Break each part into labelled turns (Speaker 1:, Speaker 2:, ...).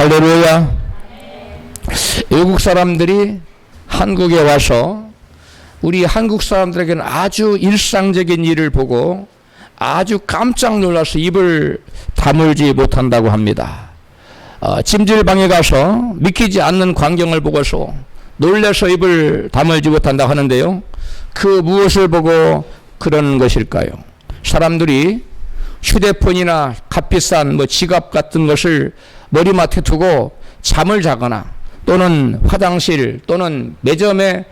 Speaker 1: 할렐루야. 외국 사람들이 한국에 와서 우리 한국 사람들에게는 아주 일상적인 일을 보고 아주 깜짝 놀라서 입을 다물지 못한다고 합니다. 찜질방에 가서 믿기지 않는 광경을 보고서 놀라서 입을 다물지 못한다고 하는데요. 그 무엇을 보고 그러는 것일까요? 사람들이 휴대폰이나 값비싼 지갑 같은 것을 머리맡에 두고 잠을 자거나 또는 화장실 또는 매점에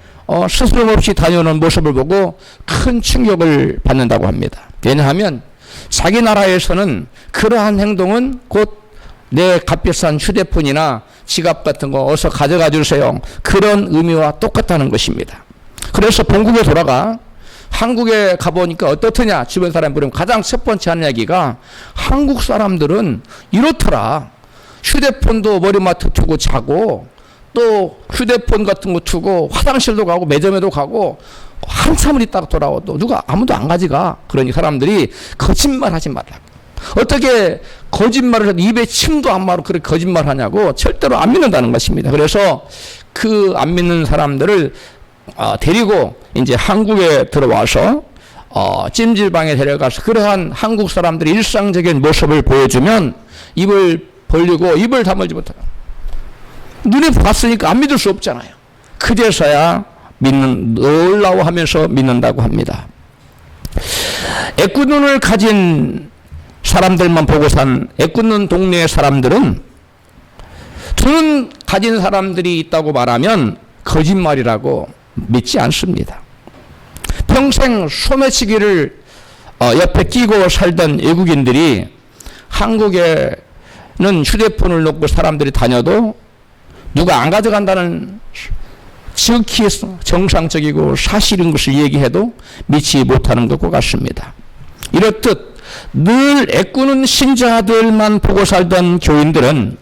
Speaker 1: 스스럼없이 다녀오는 모습을 보고 큰 충격을 받는다고 합니다. 왜냐하면 자기 나라에서는 그러한 행동은 곧 내 값비싼 휴대폰이나 지갑 같은 거 어서 가져가 주세요, 그런 의미와 똑같다는 것입니다. 그래서 본국에 돌아가 한국에 가보니까 어떻더냐 주변 사람이 물으면 가장 첫 번째 하는 얘기가 한국 사람들은 이렇더라. 휴대폰도 머리맡에 두고 자고 또 휴대폰 같은 거 두고 화장실도 가고 매점에도 가고 한참을 있다가 돌아와도 누가 아무도 안 가져가. 그러니 사람들이 거짓말 하지 말라고. 어떻게 거짓말을 해도 입에 침도 안 마르고 그렇게 거짓말 하냐고. 절대로 안 믿는다는 것입니다. 그래서 그 안 믿는 사람들을 데리고 이제 한국에 들어와서 찜질방에 데려가서 그러한 한국 사람들의 일상적인 모습을 보여주면 입을 벌리고 입을 다물지 못하고 눈에 봤으니까 안 믿을 수 없잖아요. 그제서야 놀라워하면서 믿는다고 합니다. 애꾸눈을 가진 사람들만 보고 산 애꾸눈 동네의 사람들은 두 눈 가진 사람들이 있다고 말하면 거짓말이라고 믿지 않습니다. 평생 소매치기를 옆에 끼고 살던 외국인들이 한국에는 휴대폰을 놓고 사람들이 다녀도 누가 안 가져간다는 지극히 정상적이고 사실인 것을 얘기해도 믿지 못하는 것과 같습니다. 이렇듯 늘 애꾸는 신자들만 보고 살던 교인들은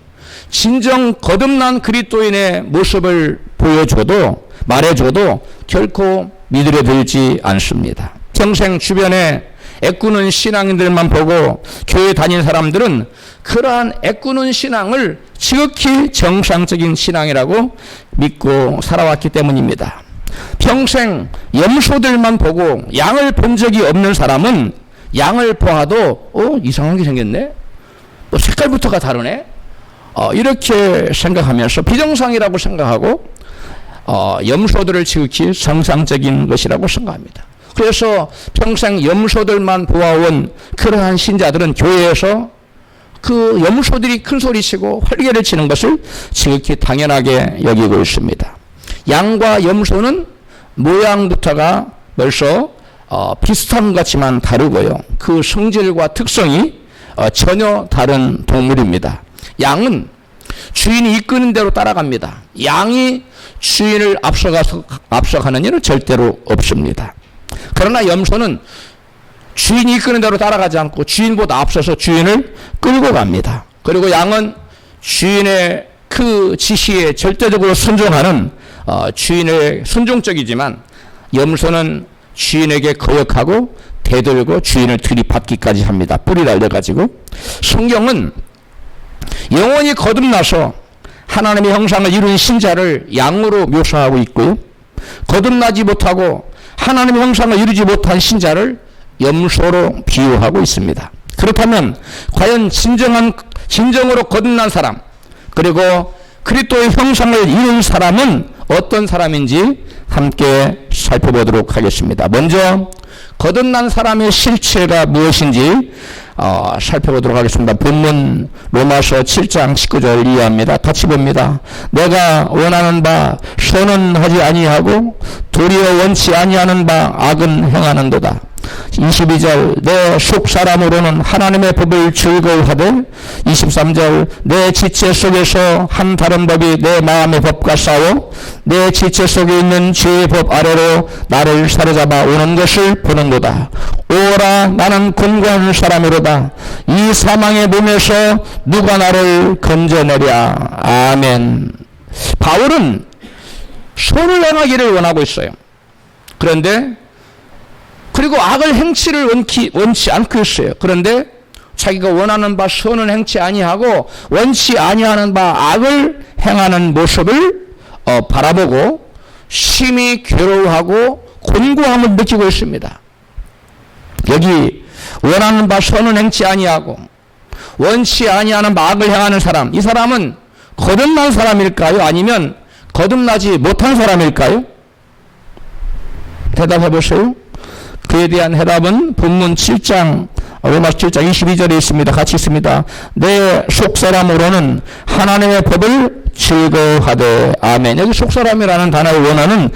Speaker 1: 진정 거듭난 그리스도인의 모습을 보여줘도 말해줘도 결코 믿으려 들지 않습니다. 평생 주변에 애꾸는 신앙인들만 보고 교회 다닌 사람들은 그러한 애꾸는 신앙을 지극히 정상적인 신앙이라고 믿고 살아왔기 때문입니다. 평생 염소들만 보고 양을 본 적이 없는 사람은 양을 보아도 이상하게 생겼네, 또 색깔부터가 다르네, 이렇게 생각하면서 비정상이라고 생각하고 염소들을 지극히 정상적인 것이라고 생각합니다. 그래서 평생 염소들만 보아온 그러한 신자들은 교회에서 그 염소들이 큰 소리치고 활개를 치는 것을 지극히 당연하게 여기고 있습니다. 양과 염소는 모양부터가 벌써 비슷한 것 같지만 다르고요. 그 성질과 특성이 전혀 다른 동물입니다. 양은 주인이 이끄는 대로 따라갑니다. 양이 주인을 앞서가는 일은 절대로 없습니다. 그러나 염소는 주인이 이끄는 대로 따라가지 않고 주인보다 앞서서 주인을 끌고 갑니다. 그리고 양은 주인의 그 지시에 절대적으로 순종하는 주인의 순종적이지만 염소는 주인에게 거역하고 대들고 주인을 들이받기까지 합니다. 뿔이 달려가지고. 성경은 영원히 거듭나서 하나님의 형상을 이룬 신자를 양으로 묘사하고 있고요. 거듭나지 못하고 하나님의 형상을 이루지 못한 신자를 염소로 비유하고 있습니다. 그렇다면 과연 진정으로 거듭난 사람, 그리고 그리스도의 형상을 이룬 사람은 어떤 사람인지 함께 살펴보도록 하겠습니다. 먼저 거듭난 사람의 실체가 무엇인지 살펴보도록 하겠습니다. 본문 로마서 7장 19절 이해합니다. 같이 봅니다. 내가 원하는 바 선은 하지 아니하고 도리어 원치 아니하는 바 악은 행하는도다. 22절 내 속사람으로는 하나님의 법을 즐거워하되 23절 내 지체 속에서 한 다른 법이 내 마음의 법과 싸워 내 지체 속에 있는 죄의 법 아래로 나를 사로잡아 오는 것을 보는도다. 오라 나는 곤고한 사람이로다. 이 사망의 몸에서 누가 나를 건져내랴. 아멘. 바울은 선을 행하기를 원하고 있어요. 그런데 그리고 악을 행치를 원치 않고 있어요. 그런데 자기가 원하는 바 선은 행치 아니하고 원치 아니하는 바 악을 행하는 모습을 바라보고 심히 괴로워하고 곤고함을 느끼고 있습니다. 여기 원하는 바 선은 행치 아니하고 원치 아니하는 바 악을 행하는 사람, 이 사람은 거듭난 사람일까요? 아니면 거듭나지 못한 사람일까요? 대답해 보세요. 그에 대한 해답은 본문 7장 로마서 7장 22절에 있습니다. 같이 있습니다. 내 속사람으로는 하나님의 법을 즐거워하되. 아멘. 여기 속사람이라는 단어의 원어는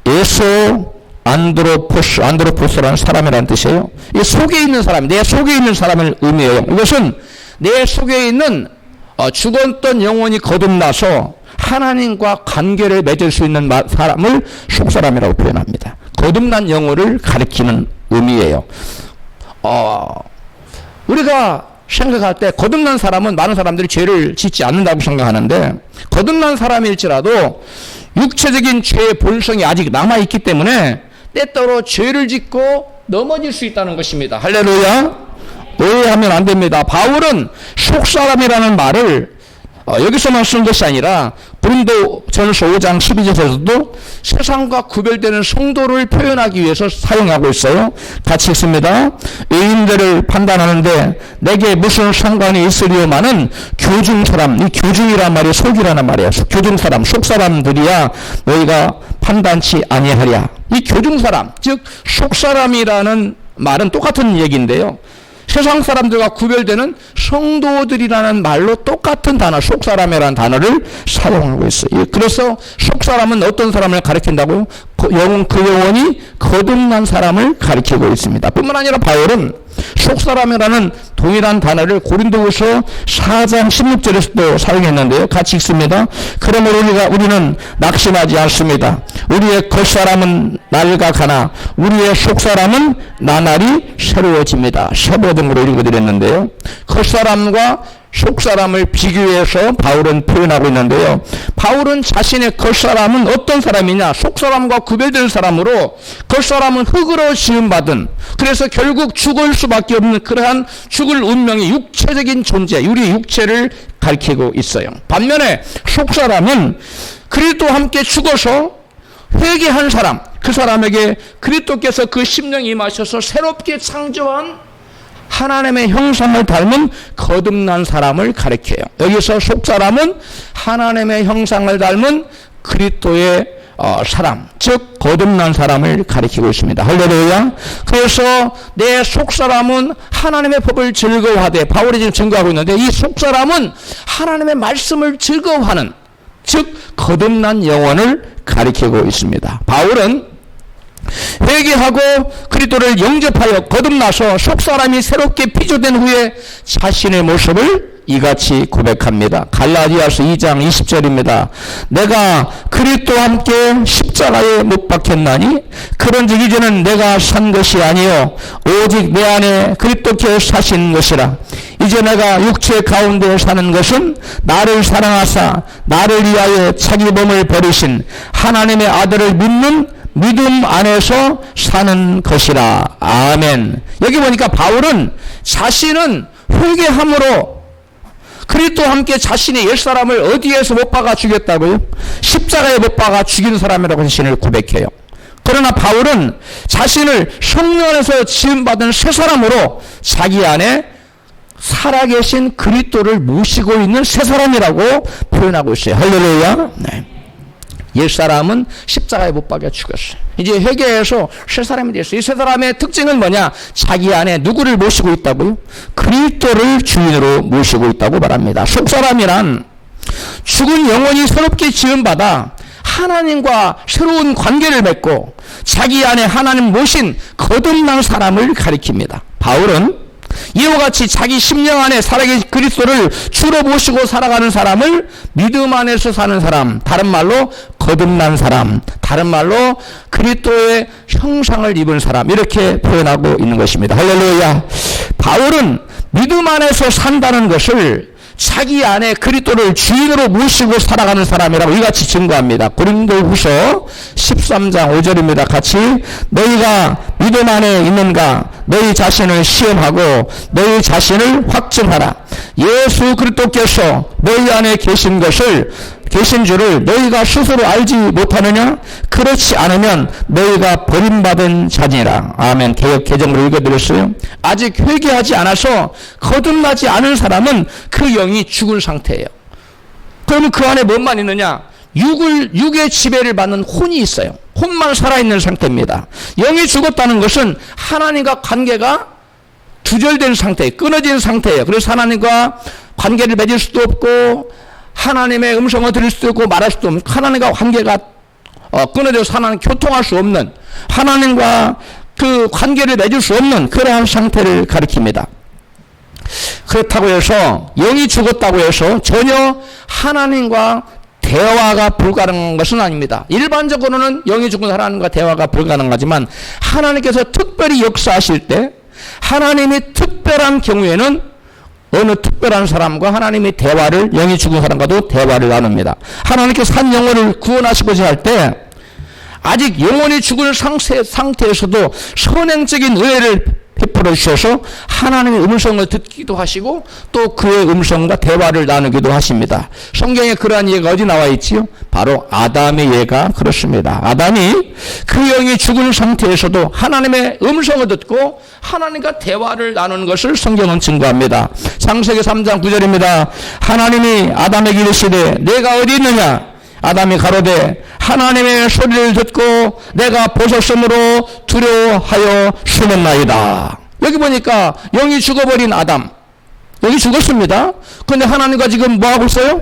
Speaker 1: 에소 안드로포스라는 사람이라는 뜻이에요. 이 속에 있는 사람, 내 속에 있는 사람을 의미해요. 이것은 내 속에 있는 죽었던 영혼이 거듭나서 하나님과 관계를 맺을 수 있는 사람을 속사람이라고 표현합니다. 거듭난 영혼을 가리키는 의미예요. 우리가 생각할 때 거듭난 사람은 많은 사람들이 죄를 짓지 않는다고 생각하는데, 거듭난 사람일지라도 육체적인 죄의 본성이 아직 남아있기 때문에 때때로 죄를 짓고 넘어질 수 있다는 것입니다. 할렐루야. 오해하면 안 됩니다. 바울은 속사람이라는 말을 여기서만 쓴 것이 아니라 고린도전서 5장 12절에서도 세상과 구별되는 성도를 표현하기 위해서 사용하고 있어요. 같이 읽습니다. 의인들을 판단하는데 내게 무슨 상관이 있으리요마는 교중사람, 이 교중이란 말이 속이라는 말이에요. 교중사람, 속사람들이야 너희가 판단치 아니하랴. 이 교중사람, 즉 속사람이라는 말은 똑같은 얘기인데요, 세상 사람들과 구별되는 성도들이라는 말로 똑같은 단어, 속사람이라는 단어를 사용하고 있어요. 그래서 속사람은 어떤 사람을 가리킨다고요? 그 영혼이 거듭난 사람을 가리키고 있습니다. 뿐만 아니라 바울은 속사람이라는 동일한 단어를 고린도후서 4장 16절에서도 사용했는데요. 같이 읽습니다. 그러므로 우리는 낙심하지 않습니다. 우리의 겉사람은 낡아 가나 우리의 속사람은 나날이 새로워집니다. 세보등으로 읽어드렸는데요. 겉사람과 속사람을 비교해서 바울은 표현하고 있는데요, 바울은 자신의 겉사람은 어떤 사람이냐, 속사람과 구별된 사람으로, 겉사람은 흙으로 지음받은, 그래서 결국 죽을 수밖에 없는 그러한 죽을 운명의 육체적인 존재, 우리 육체를 가리키고 있어요. 반면에 속사람은 그리스도와 함께 죽어서 회개한 사람, 그 사람에게 그리스도께서 그 심령이 임하셔서 새롭게 창조한 하나님의 형상을 닮은 거듭난 사람을 가리켜요. 여기서 속사람은 하나님의 형상을 닮은 그리스도의 사람, 즉 거듭난 사람을 가리키고 있습니다. 할렐루야. 그래서 내 속사람은 하나님의 법을 즐거워하되, 바울이 지금 증거하고 있는데, 이 속사람은 하나님의 말씀을 즐거워하는, 즉 거듭난 영혼을 가리키고 있습니다. 바울은 회개하고 그리스도를 영접하여 거듭나서 속사람이 새롭게 피조된 후에 자신의 모습을 이같이 고백합니다. 갈라디아서 2장 20절입니다. 내가 그리스도와 함께 십자가에 못 박혔나니 그런즉 이제는 내가 산 것이 아니요 오직 내 안에 그리스도께서 사신 것이라. 이제 내가 육체 가운데 사는 것은 나를 사랑하사 나를 위하여 자기 몸을 버리신 하나님의 아들을 믿는 믿음 안에서 사는 것이라. 아멘. 여기 보니까 바울은 자신은 회개함으로 그리스도와 함께 자신의 옛사람을 어디에서 못 박아 죽였다고요? 십자가에 못 박아 죽인 사람이라고 자신을 고백해요. 그러나 바울은 자신을 성령 안에서 지음받은 새 사람으로 자기 안에 살아계신 그리스도를 모시고 있는 새 사람이라고 표현하고 있어요. 할렐루야. 네. 옛사람은 십자가에 못 박여 죽었어요. 이제 회개해서 새 사람이 됐어요. 이 새 사람의 특징은 뭐냐? 자기 안에 누구를 모시고 있다고요? 그리스도를 주인으로 모시고 있다고 말합니다. 속사람이란 죽은 영혼이 새롭게 지음받아 하나님과 새로운 관계를 맺고 자기 안에 하나님 모신 거듭난 사람을 가리킵니다. 바울은 이와 같이 자기 심령 안에 살아계신 그리스도를 주로 모시고 살아가는 사람을 믿음 안에서 사는 사람, 다른 말로 거듭난 사람, 다른 말로 그리스도의 형상을 입은 사람, 이렇게 표현하고 있는 것입니다. 할렐루야. 바울은 믿음 안에서 산다는 것을 자기 안에 그리스도를 주인으로 모시고 살아가는 사람이라고 이같이 증거합니다. 고린도후서 13장 5절입니다. 같이 너희가 믿음 안에 있는가? 너희 자신을 시험하고 너희 자신을 확증하라. 예수 그리스도께서 너희 안에 계신 줄을 너희가 스스로 알지 못하느냐? 그렇지 않으면 너희가 버림받은 자니라. 아멘. 개정으로 읽어드렸어요. 아직 회개하지 않아서 거듭나지 않은 사람은 그 영이 죽은 상태예요. 그러면 그 안에 뭔만 있느냐? 육의 지배를 받는 혼이 있어요. 혼만 살아있는 상태입니다. 영이 죽었다는 것은 하나님과 관계가 두절된 상태, 끊어진 상태예요. 그래서 하나님과 관계를 맺을 수도 없고 하나님의 음성을 들을 수도 없고 말할 수도 없는, 하나님과 관계가 끊어져서 하나님 교통할 수 없는, 하나님과 그 관계를 맺을 수 없는 그러한 상태를 가리킵니다. 그렇다고 해서 영이 죽었다고 해서 전혀 하나님과 대화가 불가능한 것은 아닙니다. 일반적으로는 영이 죽은 하나님과 대화가 불가능하지만 하나님께서 특별히 역사하실 때, 하나님이 특별한 경우에는 어느 특별한 사람과 하나님의 대화를, 영이 죽은 사람과도 대화를 나눕니다. 하나님께서 한 영혼을 구원하시고자 할 때 아직 영혼이 죽은 상태에서도 선행적인 은혜를 베풀어 주셔서 하나님의 음성을 듣기도 하시고 또 그의 음성과 대화를 나누기도 하십니다. 성경에 그러한 예가 어디 나와 있지요? 바로 아담의 예가 그렇습니다. 아담이 그 영이 죽은 상태에서도 하나님의 음성을 듣고 하나님과 대화를 나누는 것을 성경은 증거합니다. 창세기 3장 9절입니다. 하나님이 아담에게 이르시되 내가 어디 있느냐? 아담이 가로되 하나님의 소리를 듣고 내가 벗었으므로 두려워하여 숨었나이다. 여기 보니까 영이 죽어버린 아담, 여기 죽었습니다. 그런데 하나님과 지금 뭐하고 있어요?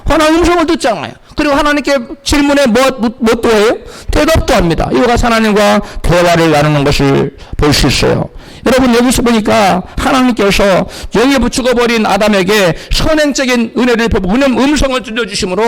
Speaker 1: 하나님 음성을 듣잖아요. 그리고 하나님께 질문에 뭣도 해요? 대답도 합니다. 이와 같이 하나님과 대화를 나누는 것을 볼 수 있어요. 여러분, 여기서 보니까 하나님께서 영에 죽어버린 아담에게 선행적인 은혜를 베푸고 음성을 들려주심으로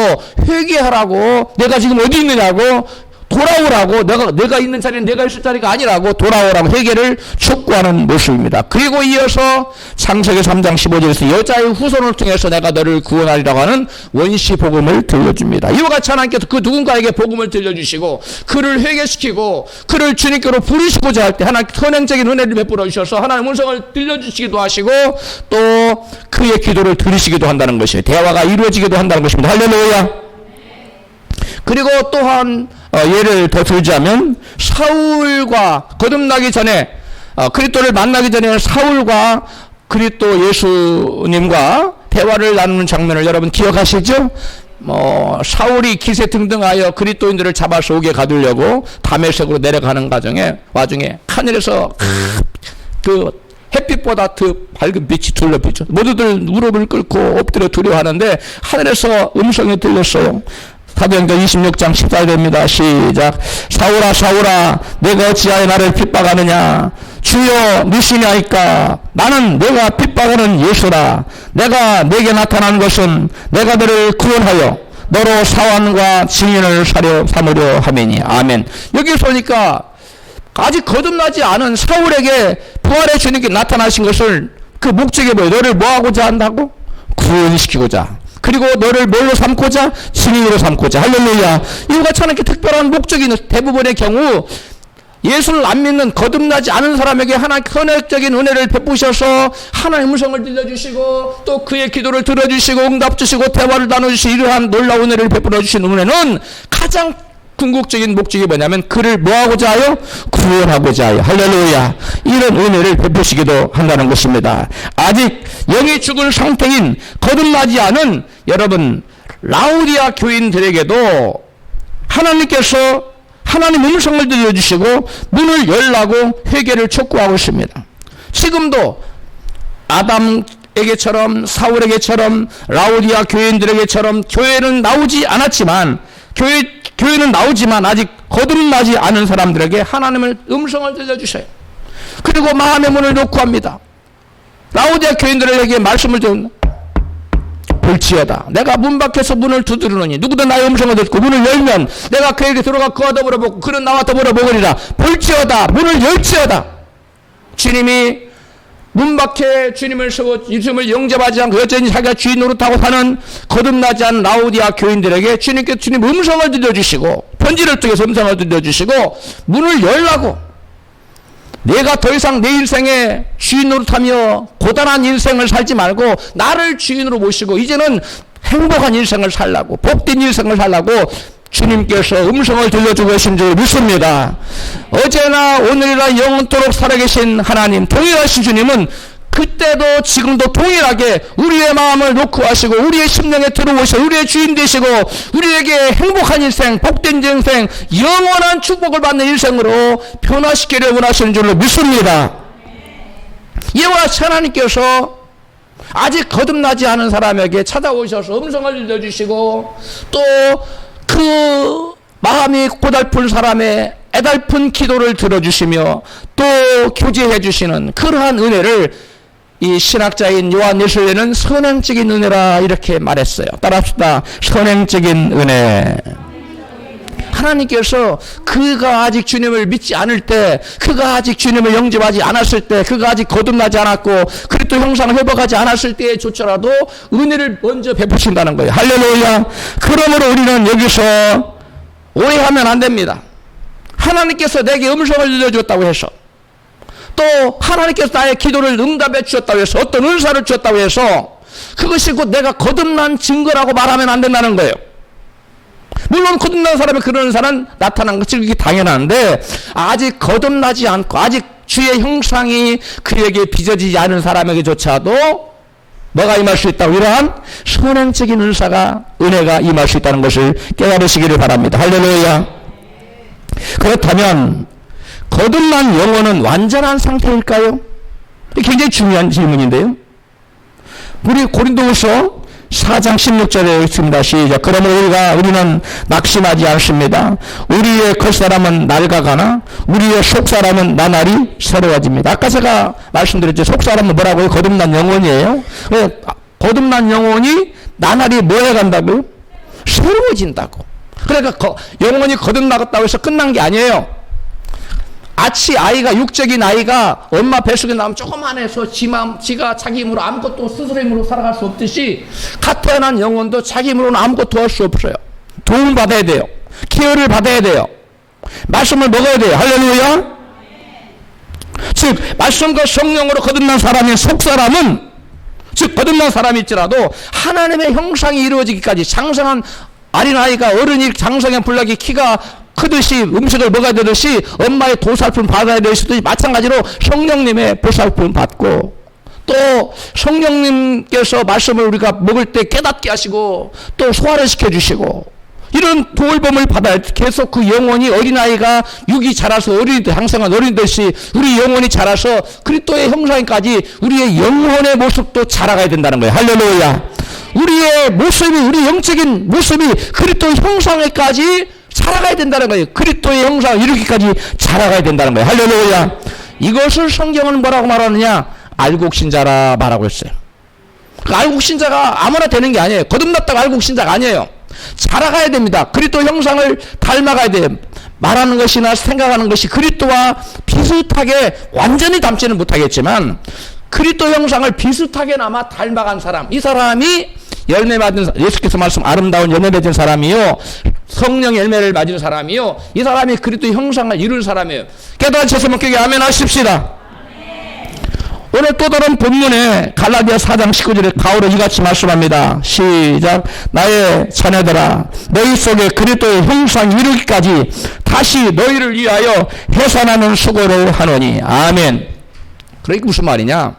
Speaker 1: 회개하라고, 내가 지금 어디 있느냐고, 돌아오라고, 내가 있는 자리는 내가 있을 자리가 아니라고 돌아오라고 회개를 촉구하는 모습입니다. 그리고 이어서 창세기 3장 15절에서 여자의 후손을 통해서 내가 너를 구원하리라고 하는 원시 복음을 들려줍니다. 이와 같이 하나님께서 그 누군가에게 복음을 들려주시고 그를 회개시키고 그를 주님께로 부르시고자 할 때 하나님 선행적인 은혜를 베풀어 주셔서 하나님의 음성을 들려주시기도 하시고 또 그의 기도를 들으시기도 한다는 것이에요. 대화가 이루어지기도 한다는 것입니다. 할렐루야. 그리고 또한 예를 더 들자면 사울과 거듭나기 전에 그리스도를 만나기 전에 사울과 그리스도 예수님과 대화를 나누는 장면을 여러분 기억하시죠? 사울이 기세등등하여 그리스도인들을 잡아서 옥에 가두려고 다메섹으로 내려가는 와중에 하늘에서 그 햇빛보다 더 밝은 빛이 둘러비죠. 모두들 무릎을 꿇고 엎드려 두려워하는데 하늘에서 음성이 들렸어요. 사도행전 26장 14절입니다. 시작. 사울아 사울아 내가 어찌하여 나를 핍박하느냐? 주여 누시냐이까? 나는 내가 핍박하는 예수라. 내가 내게 나타난 것은 내가 너를 구원하여 너로 사환과 증인을 삼으려 함이니. 아멘. 여기 보니까 아직 거듭나지 않은 사울에게 부활의 주님께 나타나신 것을 그 목적이 뭐예요? 너를 뭐하고자 한다고? 구원시키고자. 그리고 너를 뭘로 삼고자? 증인으로 삼고자. 할렐루야. 이와 같이 하나님께 특별한 목적이 있는, 대부분의 경우 예수를 안 믿는 거듭나지 않은 사람에게 하나님 선행적인 은혜를 베푸셔서 하나님의 음성을 들려주시고 또 그의 기도를 들어주시고 응답 주시고 대화를 나눠주시고 이러한 놀라운 은혜를 베풀어 주신 은혜는 가장 궁극적인 목적이 뭐냐면 그를 뭐하고자 하여? 구원하고자 하여. 할렐루야. 이런 은혜를 베푸시기도 한다는 것입니다. 아직 영이 죽은 상태인 거듭나지 않은 여러분 라우디아 교인들에게도 하나님께서 하나님 음성을 들려주시고 문을 열라고 회개를 촉구하고 있습니다. 지금도 아담에게처럼 사울에게처럼 라우디아 교인들에게처럼 교회는 나오지 않았지만 교회는 나오지만 아직 거듭나지 않은 사람들에게 하나님의 음성을 들려주셔요. 그리고 마음의 문을 놓고 합니다. 라우디아 교인들에게 말씀을 좀 볼지어다. 내가 문 밖에서 문을 두드리노니 누구든 나의 음성을 듣고 문을 열면 내가 그에게 들어가 그와 더불어 먹고 그는 나와 더불어 먹으리라. 볼지어다. 문을 열지어다. 주님이 문 밖에 주님을 세워 예수님을 영접하지 않고 여전히 자기가 주인 노릇하고 사는 거듭나지 않은 라우디아 교인들에게 주님께 주님 음성을 들려주시고 편지를 통해서 음성을 들려주시고 문을 열라고 내가 더 이상 내 인생에 주인 노릇하며 고단한 인생을 살지 말고 나를 주인으로 모시고 이제는 행복한 인생을 살라고, 복된 인생을 살라고 주님께서 음성을 들려주고 계신 줄 믿습니다. 어제나 오늘이나 영원토록 살아계신 하나님, 동일하신 주님은 그때도 지금도 동일하게 우리의 마음을 놓고 하시고 우리의 심령에 들어오셔 우리의 주인 되시고 우리에게 행복한 인생, 복된 인생, 영원한 축복을 받는 인생으로 변화시키려 원하시는 줄로 믿습니다. 이와 같이 하나님께서 아직 거듭나지 않은 사람에게 찾아오셔서 음성을 들려주시고 또 그 마음이 고달픈 사람의 애달픈 기도를 들어주시며 또 교제해 주시는 그러한 은혜를 이 신학자인 요한 예술에는 선행적인 은혜라 이렇게 말했어요. 따라합시다. 선행적인 은혜. 하나님께서 그가 아직 주님을 믿지 않을 때, 그가 아직 주님을 영접하지 않았을 때, 그가 아직 거듭나지 않았고 그리스도 형상을 회복하지 않았을 때조차라도 은혜를 먼저 베푸신다는 거예요. 할렐루야. 그러므로 우리는 여기서 오해하면 안 됩니다. 하나님께서 내게 음성을 들려주었다고 해서 또 하나님께서 나의 기도를 응답해 주셨다고 해서 어떤 은사를 주셨다고 해서 그것이 곧 내가 거듭난 증거라고 말하면 안 된다는 거예요. 물론 거듭난 사람이 그런 은사는 나타난 것이 그게 당연한데 아직 거듭나지 않고 아직 주의 형상이 그에게 빚어지지 않은 사람에게조차도 뭐가 임할 수 있다고, 이러한 선행적인 은혜가 임할 수 있다는 것을 깨달으시기를 바랍니다. 할렐루야. 그렇다면 거듭난 영혼은 완전한 상태일까요? 굉장히 중요한 질문인데요. 우리 고린도후서 4장 16절에 있습니다. 시작. 그러므로 우리는 낙심하지 않습니다. 우리의 겉사람은 낡아가나 우리의 속사람은 나날이 새로워집니다. 아까 제가 말씀드렸죠. 속사람은 뭐라고요? 거듭난 영혼이에요. 거듭난 영혼이 나날이 뭐 해간다고요? 새로워진다고. 그러니까 영혼이 거듭나갔다고 해서 끝난 게 아니에요. 아이가, 육적인 아이가 엄마 뱃속에 나오면 조그만해서 지가 자기 힘으로 아무것도 스스로 힘으로 살아갈 수 없듯이 갓 태어난 영혼도 자기 힘으로는 아무것도 할 수 없어요. 도움을 받아야 돼요. 케어를 받아야 돼요. 말씀을 먹어야 돼요. 할렐루야. 즉 말씀과 성령으로 거듭난 사람의 속사람은, 즉 거듭난 사람이 있더라도 하나님의 형상이 이루어지기까지, 장성한 어린아이가 어른이 장성한 불나기 키가 크듯이 음식을 먹어야 되듯이 엄마의 보살핌 받아야 되듯이 마찬가지로 성령님의 보살픔 받고 또 성령님께서 말씀을 우리가 먹을 때 깨닫게 하시고 또 소화를 시켜주시고 이런 돌봄을 받아야 계속 그 영혼이, 어린아이가 육이 자라서 장성한 어린이듯이 우리 영혼이 자라서 그리스도의 형상까지 우리의 영혼의 모습도 자라가야 된다는 거예요. 할렐루야. 우리의 모습이, 우리 영적인 모습이 그리스도의 형상에까지 자라가야 된다는 거예요. 그리스도의 형상을 이루기까지 자라가야 된다는 거예요. 할렐루야. 이것을 성경은 뭐라고 말하느냐? 알곡신자라 말하고 있어요. 그 알곡신자가 아무나 되는 게 아니에요. 거듭났다고 알곡신자가 아니에요. 자라가야 됩니다. 그리스도 형상을 닮아가야 돼요. 말하는 것이나 생각하는 것이 그리스도와 비슷하게 완전히 닮지는 못하겠지만 그리스도 형상을 비슷하게나마 닮아간 사람, 이 사람이 열매 맺은, 예수께서 말씀 아름다운 열매 맺은 사람이요, 성령 열매를 맞은 사람이요, 이 사람이 그리스도 형상을 이룬 사람이에요. 깨달으셔서 먹게 아멘 하십시다. 오늘 또 다른 본문에 갈라디아 4장 19절에 가오로 이같이 말씀합니다. 시작. 나의 자녀들아, 너희 속에 그리스도의 형상 이루기까지 다시 너희를 위하여 해산하는 수고를 하노니. 아멘. 그러니까 무슨 말이냐?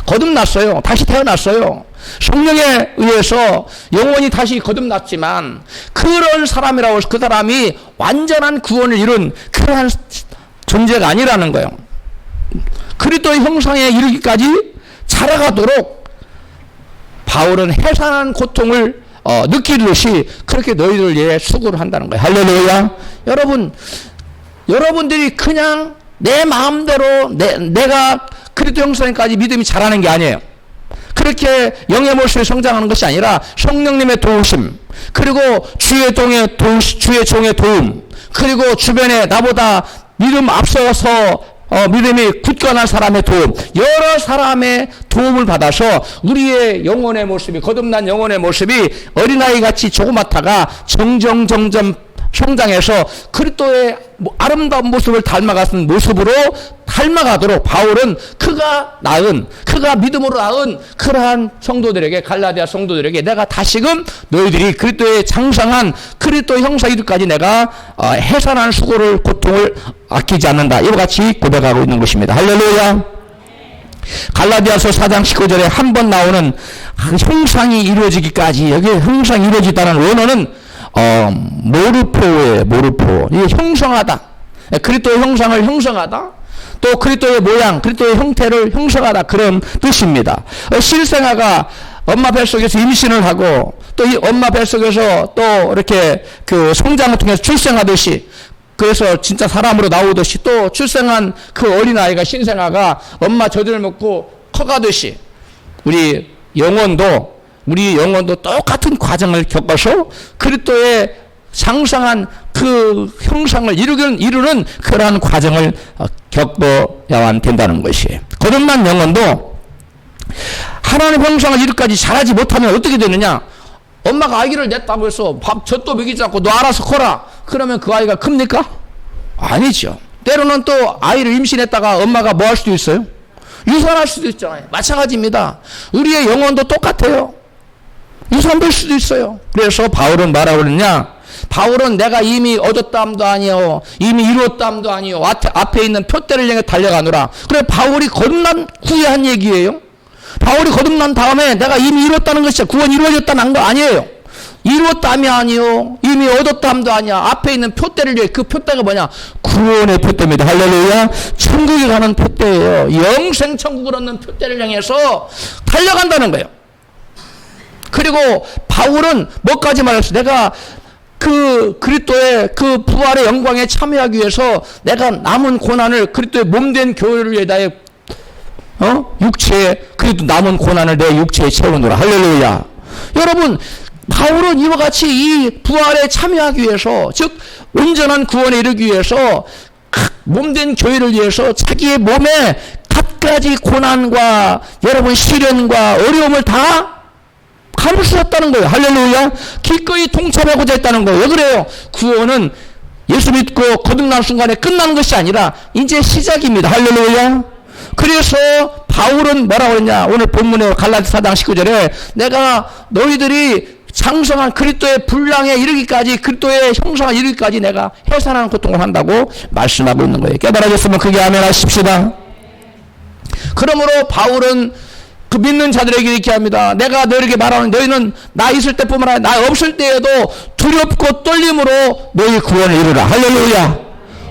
Speaker 1: 거듭났어요. 다시 태어났어요. 성령에 의해서 영혼이 다시 거듭났지만 그런 사람이라고 해서 그 사람이 완전한 구원을 이룬 그러한 존재가 아니라는 거예요. 그리스도의 형상에 이르기까지 자라가도록 바울은 해산한 고통을 느끼듯이 그렇게 너희들 위해 수고를 한다는 거예요. 할렐루야. 여러분들이 그냥 내 마음대로 내가 그리스도 형상까지 믿음이 자라는 게 아니에요. 그렇게 영의 모습에 성장하는 것이 아니라 성령님의 도우심, 그리고 주의 종의 도움, 그리고 주변에 나보다 믿음 앞서서 믿음이 굳건한 사람의 도움, 여러 사람의 도움을 받아서 우리의 영혼의 모습이, 거듭난 영혼의 모습이 어린아이같이 조그맣다가 점점 성장해서 그리스도의 아름다운 모습을 닮아가는 모습으로 닮아가도록 바울은 그가 믿음으로 낳은 그러한 성도들에게, 갈라디아 성도들에게 내가 다시금 너희들이 그리스도의 장성한 그리스도 형상 이르기까지 내가 해산한 수고를, 고통을 아끼지 않는다, 이와 같이 고백하고 있는 것입니다. 할렐루야. 갈라디아서 4장 19절에 한 번 나오는 형상이 이루어지기까지, 여기 형상이 이루어지다는 원어는 모르포예요. 모르포. 이게 형성하다. 그리스도의 형상을 형성하다. 또 그리스도의 모양, 그리스도의 형태를 형성하다, 그런 뜻입니다. 실생아가 엄마 뱃속에서 임신을 하고 또 이 엄마 뱃속에서 또 이렇게 그 성장을 통해서 출생하듯이, 그래서 진짜 사람으로 나오듯이 또 출생한 그 어린아이가, 신생아가 엄마 젖을 먹고 커가듯이 우리 영혼도 똑같은 과정을 겪어서 그리스도의 장성한 그 형상을 이루는 그러한 과정을 겪어야만 된다는 것이에요. 거듭난 영혼도 하나님 형상을 이루기까지 잘하지 못하면 어떻게 되느냐? 엄마가 아기를 냈다고 해서 젖도 먹이지 않고 너 알아서 커라, 그러면 그 아이가 큽니까? 아니죠. 때로는 또 아이를 임신했다가 엄마가 뭐 할 수도 있어요? 유산할 수도 있잖아요. 마찬가지입니다. 우리의 영혼도 똑같아요. 유산될 수도 있어요. 그래서 바울은 뭐라고 그러냐? 바울은 내가 이미 얻었담도 아니요, 이미 이루었담도 아니요, 앞에 있는 표대를 향해 달려가노라. 그래, 바울이 거듭난 후에 한 얘기예요. 바울이 거듭난 다음에 내가 이미 이뤘다는 것이야, 구원이 이루어졌다는 거 아니에요. 이루었담이 아니요, 이미 얻었담도 아니야. 앞에 있는 표대를 위해, 그 표대가 뭐냐? 구원의 표대입니다. 할렐루야. 천국에 가는 표대예요. 영생 천국을 얻는 표대를 향해서 달려간다는 거예요. 그리고 바울은 뭐까지 말했어? 내가 그 그리스도의 그 부활의 영광에 참여하기 위해서 내가 남은 고난을, 그리스도의 몸된 교회를 위해 나의 육체에, 그래도 남은 고난을 내 육체에 채우노라. 할렐루야. 여러분, 바울은 이와 같이 이 부활에 참여하기 위해서, 즉 온전한 구원에 이르기 위해서 몸된 교회를 위해서 자기의 몸에 갖가지 고난과 여러분 시련과 어려움을 다 감수했다는 거예요. 할렐루야. 기꺼이 동참하고자 했다는 거예요. 왜 그래요? 구원은 예수 믿고 거듭난 순간에 끝나는 것이 아니라 이제 시작입니다. 할렐루야. 그래서 바울은 뭐라고 했냐? 오늘 본문에 갈라디아 4장 19절에 내가 너희들이 장성한 그리스도의 분량에 이르기까지, 그리스도의 형상에 이르기까지 내가 해산하는 고통을 한다고 말씀하고 있는 거예요. 깨달아졌으면 그게 아멘 하십시다. 그러므로 바울은 그 믿는 자들에게 이렇게 합니다. 내가 너희에게 말하는, 너희는 나 있을 때뿐만 아니라 나 없을 때에도 두렵고 떨림으로 너희 구원을 이루라. 할렐루야.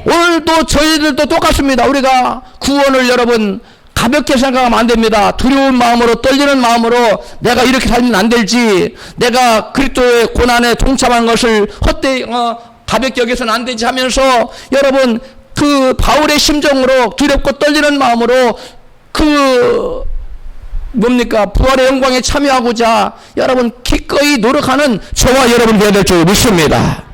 Speaker 1: 오늘도 저희들도 똑같습니다. 우리가 구원을 여러분 가볍게 생각하면 안 됩니다. 두려운 마음으로, 떨리는 마음으로 내가 이렇게 살면 안 될지, 내가 그리스도의 고난에 동참한 것을 헛되이 가볍게 여겨서는 안 되지 하면서, 여러분 그 바울의 심정으로 두렵고 떨리는 마음으로 그 부활의 영광에 참여하고자 여러분 기꺼이 노력하는 저와 여러분 되어야 될 줄 믿습니다.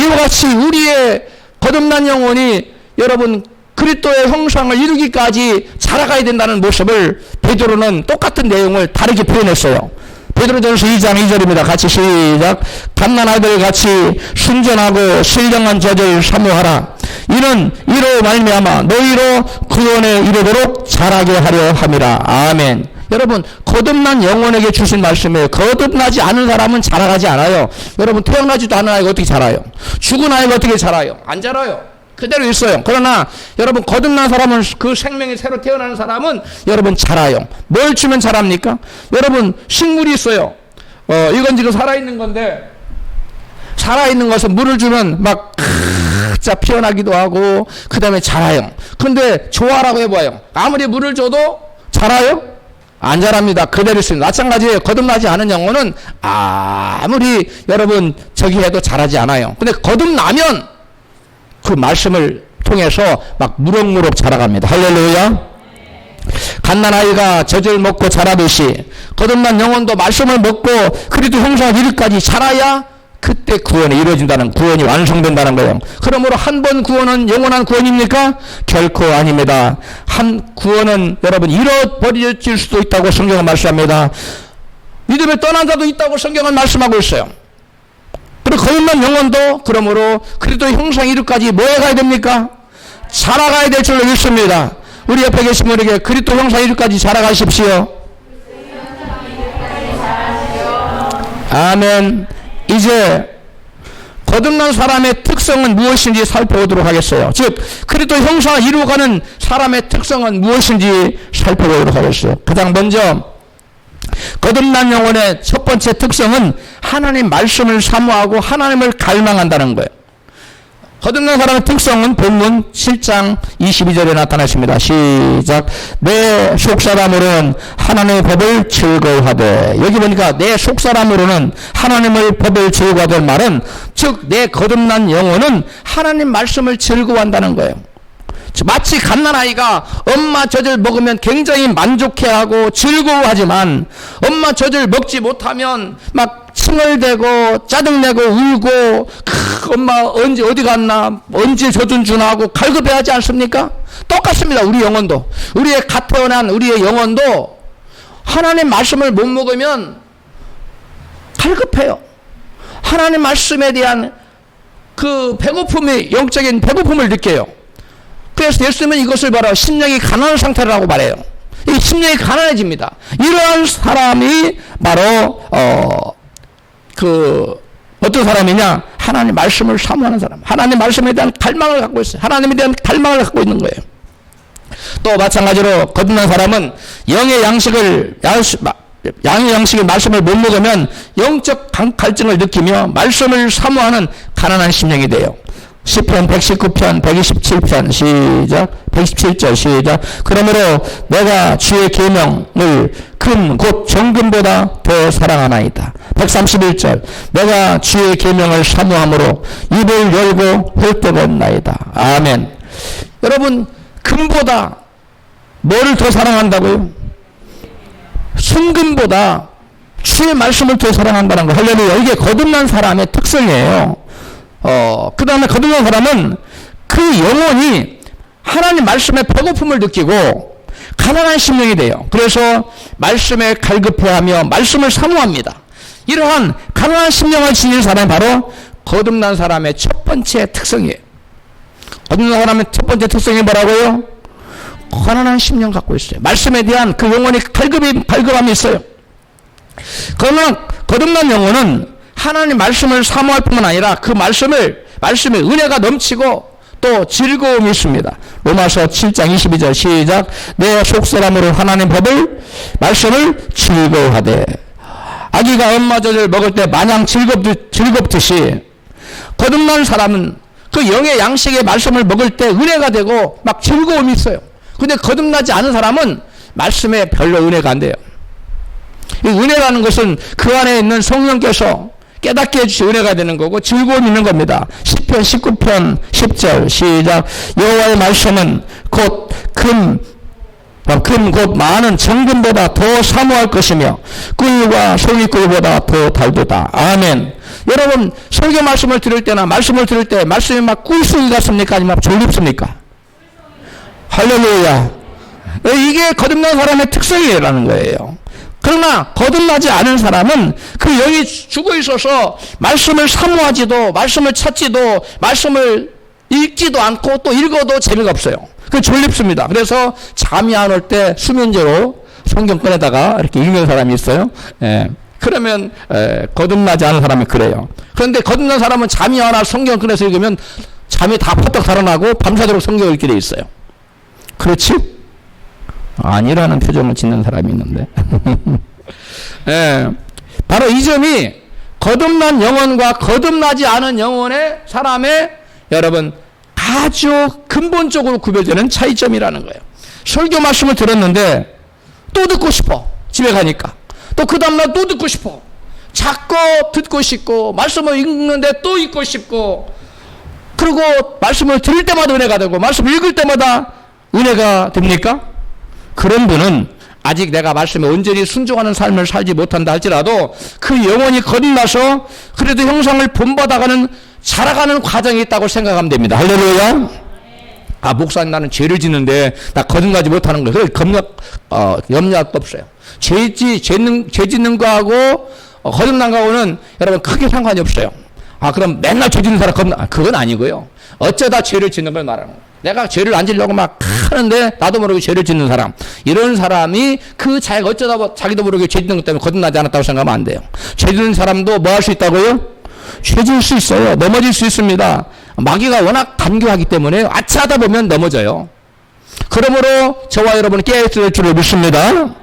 Speaker 1: 이와 같이 우리의 거듭난 영혼이 여러분 그리스도의 형상을 이루기까지 자라가야 된다는 모습을 베드로는 똑같은 내용을 다르게 표현했어요. 베드로전서 2장 2절입니다. 같이 시작. 갓난아이들 같이 순전하고 신령한 젖을 사모하라. 이는 이로 말미암아 너희로 구원에 이르도록 자라게 하려 함이라. 아멘. 여러분, 거듭난 영혼에게 주신 말씀이에요. 거듭나지 않은 사람은 자라가지 않아요. 여러분, 태어나지도 않은 아이가 어떻게 자라요? 죽은 아이가 어떻게 자라요? 안 자라요. 그대로 있어요. 그러나 여러분, 거듭난 사람은, 그 생명이 새로 태어나는 사람은 여러분 자라요. 뭘 주면 자랍니까? 여러분, 식물이 있어요. 이건 지금 살아있는 건데, 살아있는 것은 물을 주면 막 피어나기도 하고 그 다음에 자라요. 근데 조화라고 해봐요. 아무리 물을 줘도 자라요? 안 자랍니다. 그대로 있습니다. 마찬가지예요. 거듭나지 않은 영혼은 아무리 여러분 저기 해도 자라지 않아요. 근데 거듭나면 그 말씀을 통해서 막 무럭무럭 자라갑니다. 할렐루야. 갓난아이가 젖을 먹고 자라듯이 거듭난 영혼도 말씀을 먹고 그리도 형상을 이르기까지 자라야 그때 구원이 이루어진다는, 구원이 완성된다는 거예요. 그러므로 한 번 구원은 영원한 구원입니까? 결코 아닙니다. 한 구원은 여러분 잃어버려질 수도 있다고 성경은 말씀합니다. 믿음을 떠난 자도 있다고 성경은 말씀하고 있어요. 그리고 거듭난 영혼도 그러므로 그리스도의 형상 이루까지 뭐 해가야 됩니까? 자라가야 될 줄로 믿습니다. 우리 옆에 계신 분에게 그리스도 형상 이루까지 자라가십시오. 아멘. 이제 거듭난 사람의 특성은 무엇인지 살펴보도록 하겠어요. 즉 그리스도 형상을 이루어가는 사람의 특성은 무엇인지 살펴보도록 하겠어요. 가장 먼저 거듭난 영혼의 첫 번째 특성은 하나님 말씀을 사모하고 하나님을 갈망한다는 거예요. 거듭난 사람의 특성은 본문 7장 22절에 나타나 있습니다. 시작. 내 속사람으로는 하나님의 법을 즐거워하되. 여기 보니까 내 속사람으로는 하나님의 법을 즐거워하는 말은 즉 내 거듭난 영혼은 하나님 말씀을 즐거워한다는 거예요. 마치 갓난아이가 엄마 젖을 먹으면 굉장히 만족해하고 즐거워하지만 엄마 젖을 먹지 못하면 막 칭얼대고 짜증내고 울고 엄마 언제 어디 갔나 언제 젖은 주나 하고 갈급해하지 않습니까? 똑같습니다. 우리 영혼도 우리의 갓 태어난 우리의 영혼도 하나님 말씀을 못 먹으면 갈급해요. 하나님 말씀에 대한 그 배고픔이 영적인 배고픔을 느껴요. 그래서 예수님은 이것을 바로 심령이 가난한 상태라고 말해요. 이 심령이 가난해집니다. 이러한 사람이 바로 어떤 사람이냐? 하나님 말씀을 사모하는 사람. 하나님 말씀에 대한 갈망을 갖고 있어요. 하나님에 대한 갈망을 갖고 있는 거예요. 또 마찬가지로 거듭난 사람은 영의 양식의 말씀을 못 먹으면 영적 갈증을 느끼며 말씀을 사모하는 가난한 심령이 돼요. 시편 119편 127편 시작 117절 시작. 그러므로 내가 주의 계명을 금 곧 정금보다 더 사랑하나이다. 131절 내가 주의 계명을 사모함으로 입을 열고 헐떡었나이다. 아멘. 여러분 금보다 뭐를 더 사랑한다고요? 순금보다 주의 말씀을 더 사랑한다는 거. 할렐루야. 이게 거듭난 사람의 특성이에요. 그 다음에 거듭난 사람은 그 영혼이 하나님 말씀에 배고픔을 느끼고 가난한 심령이 돼요. 그래서 말씀에 갈급해하며 말씀을 사모합니다. 이러한 가난한 심령을 지닌 사람이 바로 거듭난 사람의 첫 번째 특성이에요. 거듭난 사람의 첫 번째 특성이 뭐라고요? 가난한 심령 갖고 있어요. 말씀에 대한 그 영혼이 갈급함이 있어요. 거듭난 영혼은 하나님 말씀을 사모할 뿐만 아니라 그 말씀에 은혜가 넘치고 또 즐거움이 있습니다. 로마서 7장 22절 시작. 내 속사람으로 하나님 말씀을 즐거워하되. 아기가 엄마 젖을 먹을 때 마냥 즐겁듯이 거듭난 사람은 그 영의 양식의 말씀을 먹을 때 은혜가 되고 막 즐거움이 있어요. 근데 거듭나지 않은 사람은 말씀에 별로 은혜가 안 돼요. 이 은혜라는 것은 그 안에 있는 성령께서 깨닫게 해주시 은혜가 되는 거고 즐거움이 있는 겁니다. 시편 19편 10절 시작. 여호와의 말씀은 곧 많은 정금보다 더 사모할 것이며 꿀과 송이꿀보다 더 달도다. 아멘. 여러분 설교 말씀을 들을 때나 말씀을 들을 때 말씀이 막 꿀송이 같습니까? 아니면 막 졸립습니까? 할렐루야. 이게 거듭난 사람의 특성이라는 거예요. 그러나 거듭나지 않은 사람은 그 영이 죽어 있어서 말씀을 사모하지도 말씀을 찾지도 말씀을 읽지도 않고 또 읽어도 재미가 없어요. 그 졸립습니다. 그래서 잠이 안 올 때 수면제로 성경 꺼내다가 이렇게 읽는 사람이 있어요. 그러면 거듭나지 않은 사람이 그래요. 그런데 거듭난 사람은 잠이 안 와 성경 꺼내서 읽으면 잠이 다 퍼뜩 달아나고 밤새도록 성경을 읽게 돼 있어요. 그렇지? 아니라는 표정을 짓는 사람이 있는데 바로 이 점이 거듭난 영혼과 거듭나지 않은 영혼의 사람의 여러분 아주 근본적으로 구별되는 차이점이라는 거예요. 설교 말씀을 들었는데 또 듣고 싶어. 집에 가니까 또 그 다음날 또 듣고 싶어. 자꾸 듣고 싶고 말씀을 읽는데 또 읽고 싶고 그리고 말씀을 들을 때마다 은혜가 되고 말씀을 읽을 때마다 은혜가 됩니까? 그런 분은 아직 내가 말씀에 온전히 순종하는 삶을 살지 못한다 할지라도 그 영혼이 거듭나서 그래도 형상을 본받아가는 자라가는 과정이 있다고 생각하면 됩니다. 할렐루야. 목사님 나는 죄를 짓는데 나 거듭나지 못하는 거예요. 염려할 거 없어요. 죄 짓는 거하고 거듭난 거하고는 여러분 크게 상관이 없어요. 그럼 맨날 죄 짓는 사람 겁나. 그건 아니고요. 어쩌다 죄를 짓는 걸 말하는 거예요. 내가 죄를 안 지려고 막 하는데 나도 모르게 죄를 짓는 사람. 이런 사람이 그 자기가 어쩌다 자기도 모르게 죄 짓는 것 때문에 거듭나지 않았다고 생각하면 안 돼요. 죄 짓는 사람도 뭐 할 수 있다고요? 죄 지을 수 있어요. 넘어질 수 있습니다. 마귀가 워낙 간교하기 때문에 아차하다 보면 넘어져요. 그러므로 저와 여러분은 깨어있을 줄을 믿습니다.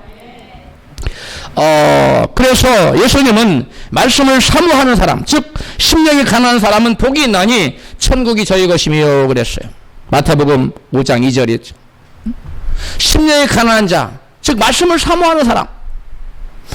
Speaker 1: 그래서 예수님은 말씀을 사모하는 사람, 즉 심령이 가난한 사람은 복이 있나니 천국이 저희 것이며 그랬어요. 마태복음 5장 2절이었죠. 심령이 가난한 자, 즉 말씀을 사모하는 사람,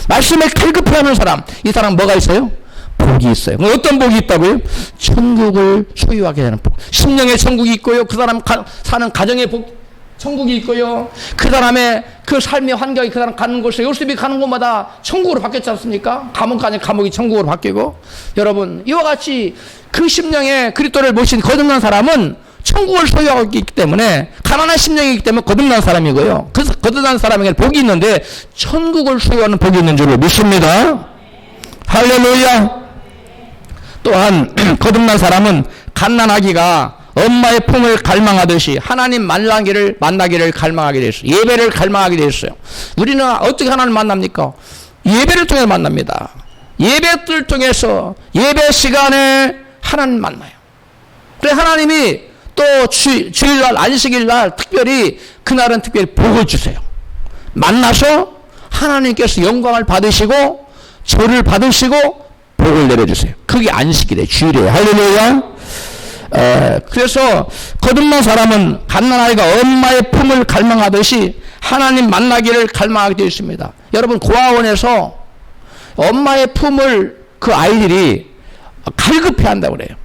Speaker 1: 말씀에 갈급해하는 사람, 이 사람 뭐가 있어요? 복이 있어요. 어떤 복이 있다고요? 천국을 소유하게 되는 복. 심령의 천국이 있고요. 그 사람 사는 가정의 복, 천국이 있고요. 그 사람의 그 삶의 환경이 그 사람 가는 곳에 요셉이 가는 곳마다 천국으로 바뀌었지 않습니까? 감옥까지 감옥이 천국으로 바뀌고. 여러분 이와 같이 그 심령에 그리스도를 모신 거듭난 사람은 천국을 소유하고 있기 때문에 가난한 심령이기 때문에 거듭난 사람이고요. 그 거듭난 사람에게 복이 있는데 천국을 소유하는 복이 있는 줄을 믿습니다. 할렐루야. 또한 거듭난 사람은 갓난아기가 엄마의 품을 갈망하듯이 하나님 만나기를 갈망하게 됐어요. 예배를 갈망하게 됐어요. 우리는 어떻게 하나님을 만납니까? 예배를 통해 만납니다. 예배를 통해서 예배 시간에 하나님 만나요. 그래 하나님이 또 주일날 안식일날 특별히 그날은 특별히 복을 주세요. 만나서 하나님께서 영광을 받으시고 절을 받으시고 복을 내려주세요. 그게 안식일이에요. 주일이에요. 할렐루야. 그래서 거듭난 사람은 갓난아이가 엄마의 품을 갈망하듯이 하나님 만나기를 갈망하게 되어 있습니다. 여러분 고아원에서 엄마의 품을 그 아이들이 갈급해 한다고 그래요.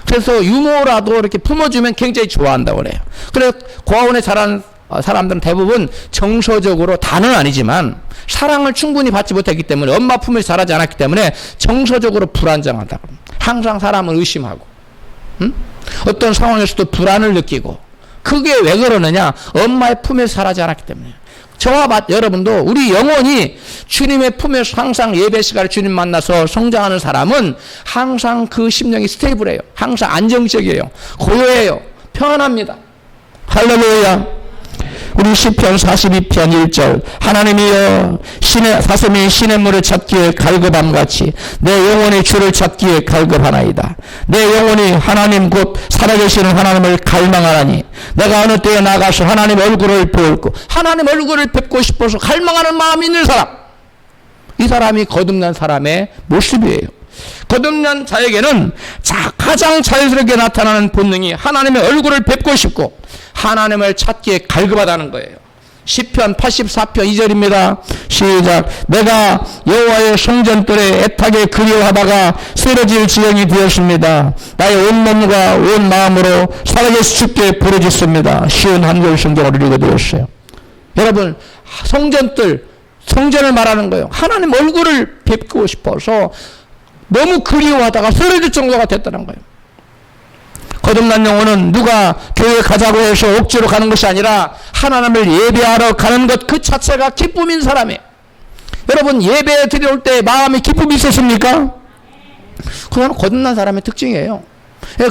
Speaker 1: 그래서 유모라도 이렇게 품어주면 굉장히 좋아한다고 그래요. 그래서 고아원에 자란 사람들은 대부분 정서적으로 다는 아니지만 사랑을 충분히 받지 못했기 때문에 엄마 품을 자라지 않았기 때문에 정서적으로 불안정하다고. 항상 사람을 의심하고 어떤 상황에서도 불안을 느끼고. 그게 왜 그러느냐? 엄마의 품에서 자라지 않았기 때문에. 저와 여러분도 우리 영혼이 주님의 품에서 항상 예배 시간에 주님 만나서 성장하는 사람은 항상 그 심령이 스테이블해요. 항상 안정적이에요. 고요해요. 평안합니다. 할렐루야. 우리 시편 42편 1절 하나님이여 사슴이 시냇물을 찾기에 갈급함같이 내 영혼이 주를 찾기에 갈급하나이다. 내 영혼이 하나님 곧 살아계시는 하나님을 갈망하나니 내가 어느 때에 나가서 하나님 얼굴을 보고 하나님 얼굴을 뵙고 싶어서 갈망하는 마음이 있는 사람, 이 사람이 거듭난 사람의 모습이에요. 거듭난 자에게는 가장 자연스럽게 나타나는 본능이 하나님의 얼굴을 뵙고 싶고 하나님을 찾기에 갈급하다는 거예요. 시편 84편 2절입니다. 시작. 내가 여호와의 성전들의 애타게 그리워하다가 쓰러질 지경이 되었습니다. 나의 온 몸과 온 마음으로 살아계신 주께 부르짖습니다. 쉬운 한글 성경을 읽어드렸어요. 여러분 성전을 말하는 거예요. 하나님 얼굴을 뵙고 싶어서 너무 그리워하다가 쓰러질 정도가 됐다는 거예요. 거듭난 영혼은 누가 교회에 가자고 해서 억지로 가는 것이 아니라 하나님을 예배하러 가는 것 그 자체가 기쁨인 사람이에요. 여러분 예배 드려올 때 마음에 기쁨이 있었습니까? 그건 거듭난 사람의 특징이에요.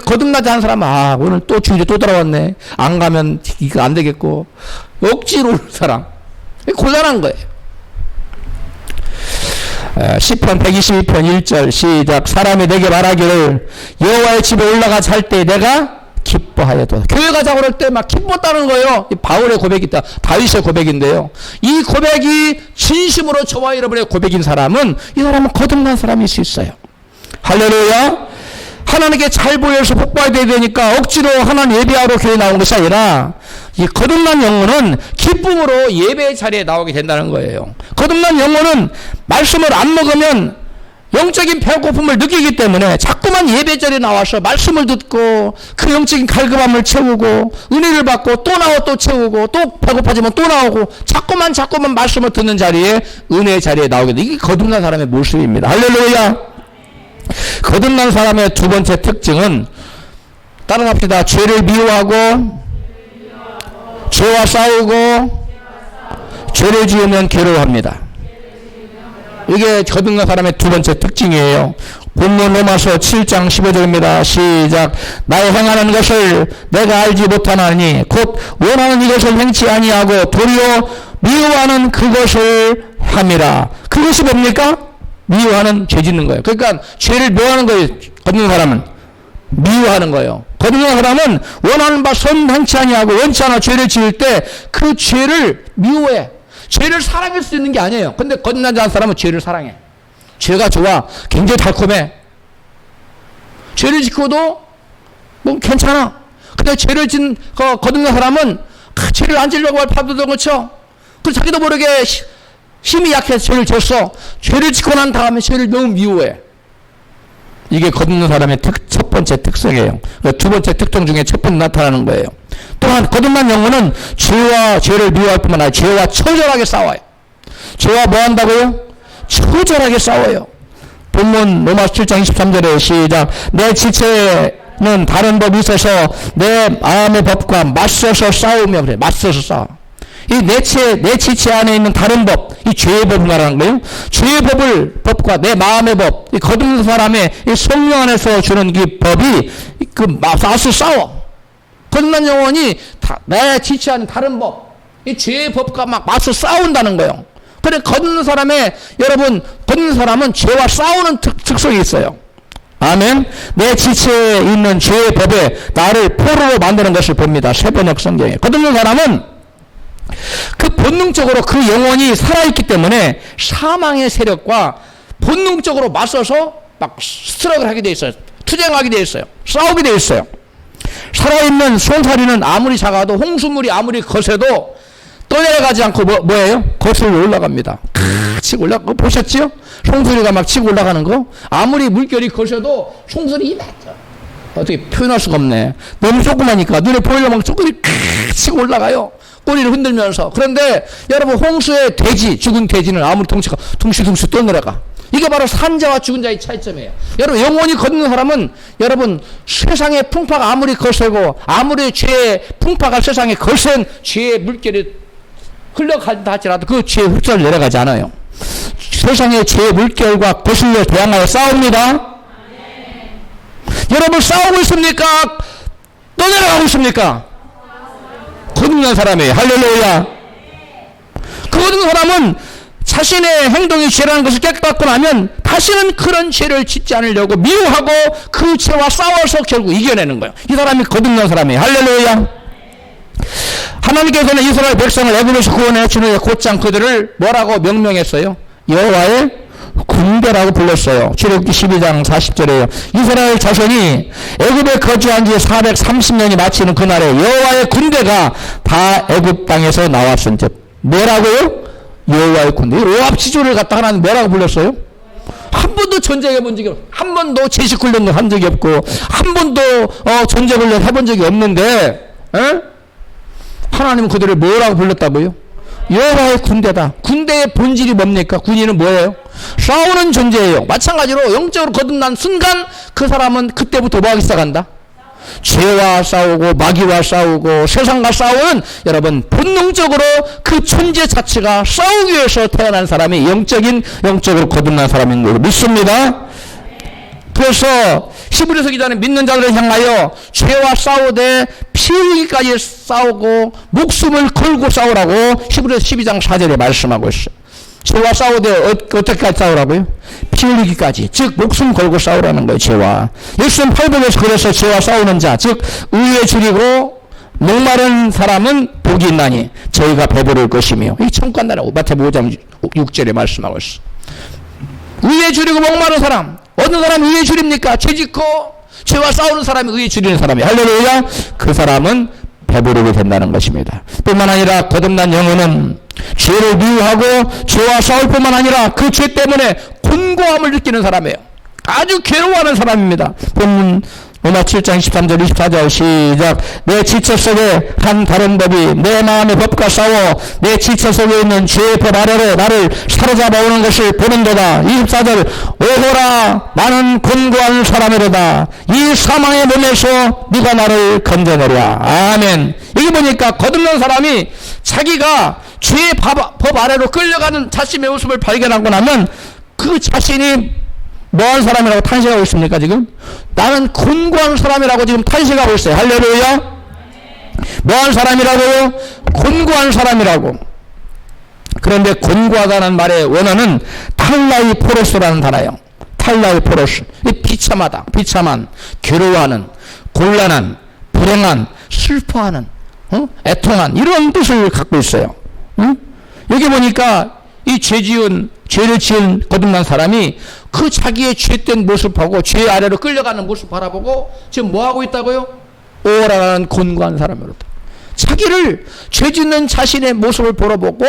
Speaker 1: 거듭나지 않은 사람은 오늘 또 주일에 또 돌아왔네. 안 가면 이거 안 되겠고 억지로 오는 사람. 곤란한 거예요. 시편 122편 1절 시작. 사람이 내게 말하기를 여호와의 집에 올라가 살 때 내가 기뻐하여도. 교회 가자고 그럴 때 막 기뻤다는 거예요. 바울의 고백이 있다. 다윗의 고백인데요. 이 고백이 진심으로 저와 여러분의 고백인 사람은 이 사람은 거듭난 사람일 수 있어요. 할렐루야. 하나님께 잘 보여서 복받아야 되니까 억지로 하나님 예배하러 교회 나온 것이 아니라 이 거듭난 영혼은 기쁨으로 예배 자리에 나오게 된다는 거예요. 거듭난 영혼은 말씀을 안 먹으면 영적인 배고픔을 느끼기 때문에 자꾸만 예배 자리에 나와서 말씀을 듣고 그 영적인 갈급함을 채우고 은혜를 받고 또 나와 또 채우고 또 배고파지면 또 나오고 자꾸만 말씀을 듣는 자리에 은혜의 자리에 나오게 돼. 이게 거듭난 사람의 모습입니다. 할렐루야. 거듭난 사람의 두 번째 특징은 따라갑시다. 죄를 미워하고 죄와 싸우고 죄를 지으면 괴로워합니다. 이게 거듭난 사람의 두 번째 특징이에요. 본문 로마서 7장 15절입니다. 시작. 나의 행하는 것을 내가 알지 못하나니 곧 원하는 이것을 행치 아니하고 도리어 미워하는 그것을 함이라. 그것이 뭡니까? 미워하는, 죄 짓는 거예요. 그러니까 죄를 미워하는 거예요. 걷는 사람은 미워하는 거예요. 걷는 사람은 원하는 바 선 행치 아니하고 원치 않아 죄를 지을 때 그 죄를 미워해. 죄를 사랑할 수 있는 게 아니에요. 근데 걷는 사람은 죄를 사랑해. 죄가 좋아. 굉장히 달콤해. 죄를 짓고도 뭐 괜찮아. 근데 죄를 짓는 거듭난 사람은 죄를 안 지려고 할 파도도 그렇죠. 그래서 자기도 모르게 힘이 약해서 죄를 졌어. 죄를 짓고 난 다음에 죄를 너무 미워해. 이게 거듭난 사람의 첫 번째 특성이에요. 두 번째 특성 중에 첫 번째 나타나는 거예요. 또한 거듭난 영혼은 죄와 죄를 미워할 뿐만 아니라 죄와 처절하게 싸워요. 죄와 뭐 한다고요? 처절하게 싸워요. 본문 로마서 7장 23절에 시작. 내 지체는 다른 법이 있어서 내 마음의 법과 맞서서 싸우며, 그래, 맞서서 싸워. 이 내 지체 안에 있는 다른 법, 이 죄의 법을 말하는 거예요. 죄의 법과 내 마음의 법, 이 거듭난 사람의 이 성령 안에서 주는 이 법이 맞서 싸워. 거듭난 영혼이 내 지체 안에 다른 법, 이 죄의 법과 막 맞서 싸운다는 거예요. 그래, 걷는 사람은 죄와 싸우는 특성이 있어요. 아멘. 내 지체에 있는 죄의 법에 나를 포로로 만드는 것을 봅니다. 세번역 성경에. 걷는 사람은 그 본능적으로 그 영혼이 살아있기 때문에 사망의 세력과 본능적으로 맞서서 막 스트럭을 하게 돼 있어요. 투쟁하게 돼 있어요. 싸우게 돼 있어요. 살아있는 송사리는 아무리 작아도 홍수물이 아무리 거세도 떠내려가지 않고 뭐예요? 거슬러 올라갑니다. 치고 올라가. 보셨지요? 송소리가 막 치고 올라가는 거? 아무리 물결이 거세도 송소리 이만져. 어떻게 표현할 수가 없네. 너무 조그마니까 눈에 보이려면 조금이 치고 올라가요. 꼬리를 흔들면서. 그런데 여러분, 홍수의 돼지, 죽은 돼지는 아무리 덩치가 둥실둥실 떠내려가. 이게 바로 산자와 죽은 자의 차이점이에요. 여러분, 영혼이 걷는 사람은 여러분, 세상의 풍파가 아무리 거세고 아무리 죄의 풍파가 세상에 거센 죄의 물결이 흘러간다 할지라도 그 죄의 흡사를 내려가지 않아요. 세상의 죄의 물결과 거슬려 대항하여 싸웁니다. 네. 여러분, 싸우고 있습니까? 떠내려가고 있습니까? 거듭난 사람이에요. 할렐루야. 그 거듭난 사람은 자신의 행동이 죄라는 것을 깨닫고 나면 다시는 그런 죄를 짓지 않으려고 미워하고 그 죄와 싸워서 결국 이겨내는 거예요. 이 사람이 거듭난 사람이에요. 할렐루야. 하나님께서는 이스라엘 백성을 애굽에서 구원해 주는 곧장 그들을 뭐라고 명명했어요? 여호와의 군대라고 불렀어요. 출애굽기 12장 40절에요. 이스라엘 자손이 애굽에 거주한 지 430년이 마치는 그날에 여호와의 군대가 다 애굽 땅에서 나왔은즉 뭐라고요? 여호와의 군대. 오합지졸을 갖다 하나님 뭐라고 불렀어요? 한 번도 전쟁해 본 적이 없고, 한 번도 제식 훈련을 한 적이 없고, 한 번도 전쟁 훈련 해본 적이 없는데, 하나님은 그들을 뭐라고 불렀다고요? 여호와의 군대다. 군대의 본질이 뭡니까? 군인은 뭐예요? 싸우는 존재예요. 마찬가지로 영적으로 거듭난 순간 그 사람은 그때부터 뭐 하기 시작한다? 죄와 싸우고 마귀와 싸우고 세상과 싸우는, 여러분, 본능적으로 그 존재 자체가 싸우기 위해서 태어난 사람이 영적으로 거듭난 사람인 걸 믿습니다. 그래서 히브리서 기자는 믿는 자들을 향하여 죄와 싸우되 피 흘리기까지 싸우고 목숨을 걸고 싸우라고 히브리서 12장 4절에 말씀하고 있어요. 죄와 싸우되 어떻게까지 싸우라고요? 피 흘리기까지. 즉 목숨 걸고 싸우라는 거예요. 죄와. 예수님 8복에서 그래서 죄와 싸우는 자, 즉 의에 줄이고 목마른 사람은 복이 있나니 저희가 배부를 것이며, 이 천국간다라고 마태복음 5장 6절에 말씀하고 있어. 의에 줄이고 목마른 사람. 어느 사람이 의에 줄입니까? 죄짓고 죄와 싸우는 사람이 의에 줄이는 사람이에요. 할렐루야. 그 사람은 배부르게 된다는 것입니다. 뿐만 아니라 거듭난 영혼은 죄를 미워하고 죄와 싸울 뿐만 아니라 그 죄 때문에 곤고함을 느끼는 사람이에요. 아주 괴로워하는 사람입니다. 본문 로마 7장 23절 24절 시작. 내 지체 속에 한 다른 법이 내 마음의 법과 싸워 내 지체 속에 있는 죄의 법 아래로 나를 사로잡아오는 것을 보는도다. 24절 오호라 나는 곤고한 사람이로다. 이 사망의 몸에서 네가 나를 건져내랴. 아멘. 여기 보니까 거듭난 사람이 자기가 죄의 법 아래로 끌려가는 자신의 모습을 발견하고 나면 그 자신이 뭐한 사람이라고 탄식하고 있습니까 지금? 나는 곤고한 사람이라고 지금 탄식하고 있어요. 할렐루야. 뭐한 사람이라고요? 곤고한 사람이라고. 그런데 곤고하다는 말의 원어는 탈라이포로스라는 단어예요. 탈라이포로스. 비참하다, 비참한, 괴로워하는, 곤란한, 불행한, 슬퍼하는, 애통한 이런 뜻을 갖고 있어요. 여기 보니까 이 죄를 지은 거듭난 사람이 그 자기의 죄된 모습하고 죄 아래로 끌려가는 모습 바라보고 지금 뭐하고 있다고요? 오라는 곤고한 사람으로다. 자기를 죄 짓는 자신의 모습을 보러보고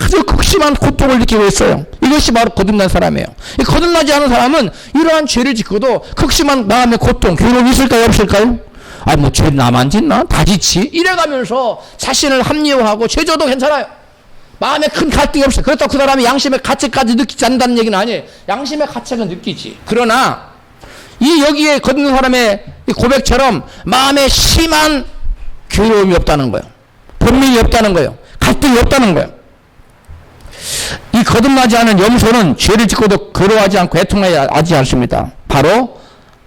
Speaker 1: 아주 극심한 고통을 느끼고 있어요. 이것이 바로 거듭난 사람이에요. 이 거듭나지 않은 사람은 이러한 죄를 짓고도 극심한 마음의 고통, 괴로움이 있을까요? 없을까요? 뭐 죄 나만 짓나? 다 짓지? 이래가면서 자신을 합리화하고 죄져도 괜찮아요. 마음에 큰 갈등이 없어요. 그렇다고 그 사람이 양심의 가책까지 느끼지 않는다는 얘기는 아니에요. 양심의 가책은 느끼지. 그러나 이 여기에 거듭난 사람의 이 고백처럼 마음에 심한 괴로움이 없다는 거예요. 번민이 없다는 거예요. 갈등이 없다는 거예요. 이 거듭나지 않은 염소는 죄를 짓고도 괴로워하지 않고 애통하지 않습니다. 바로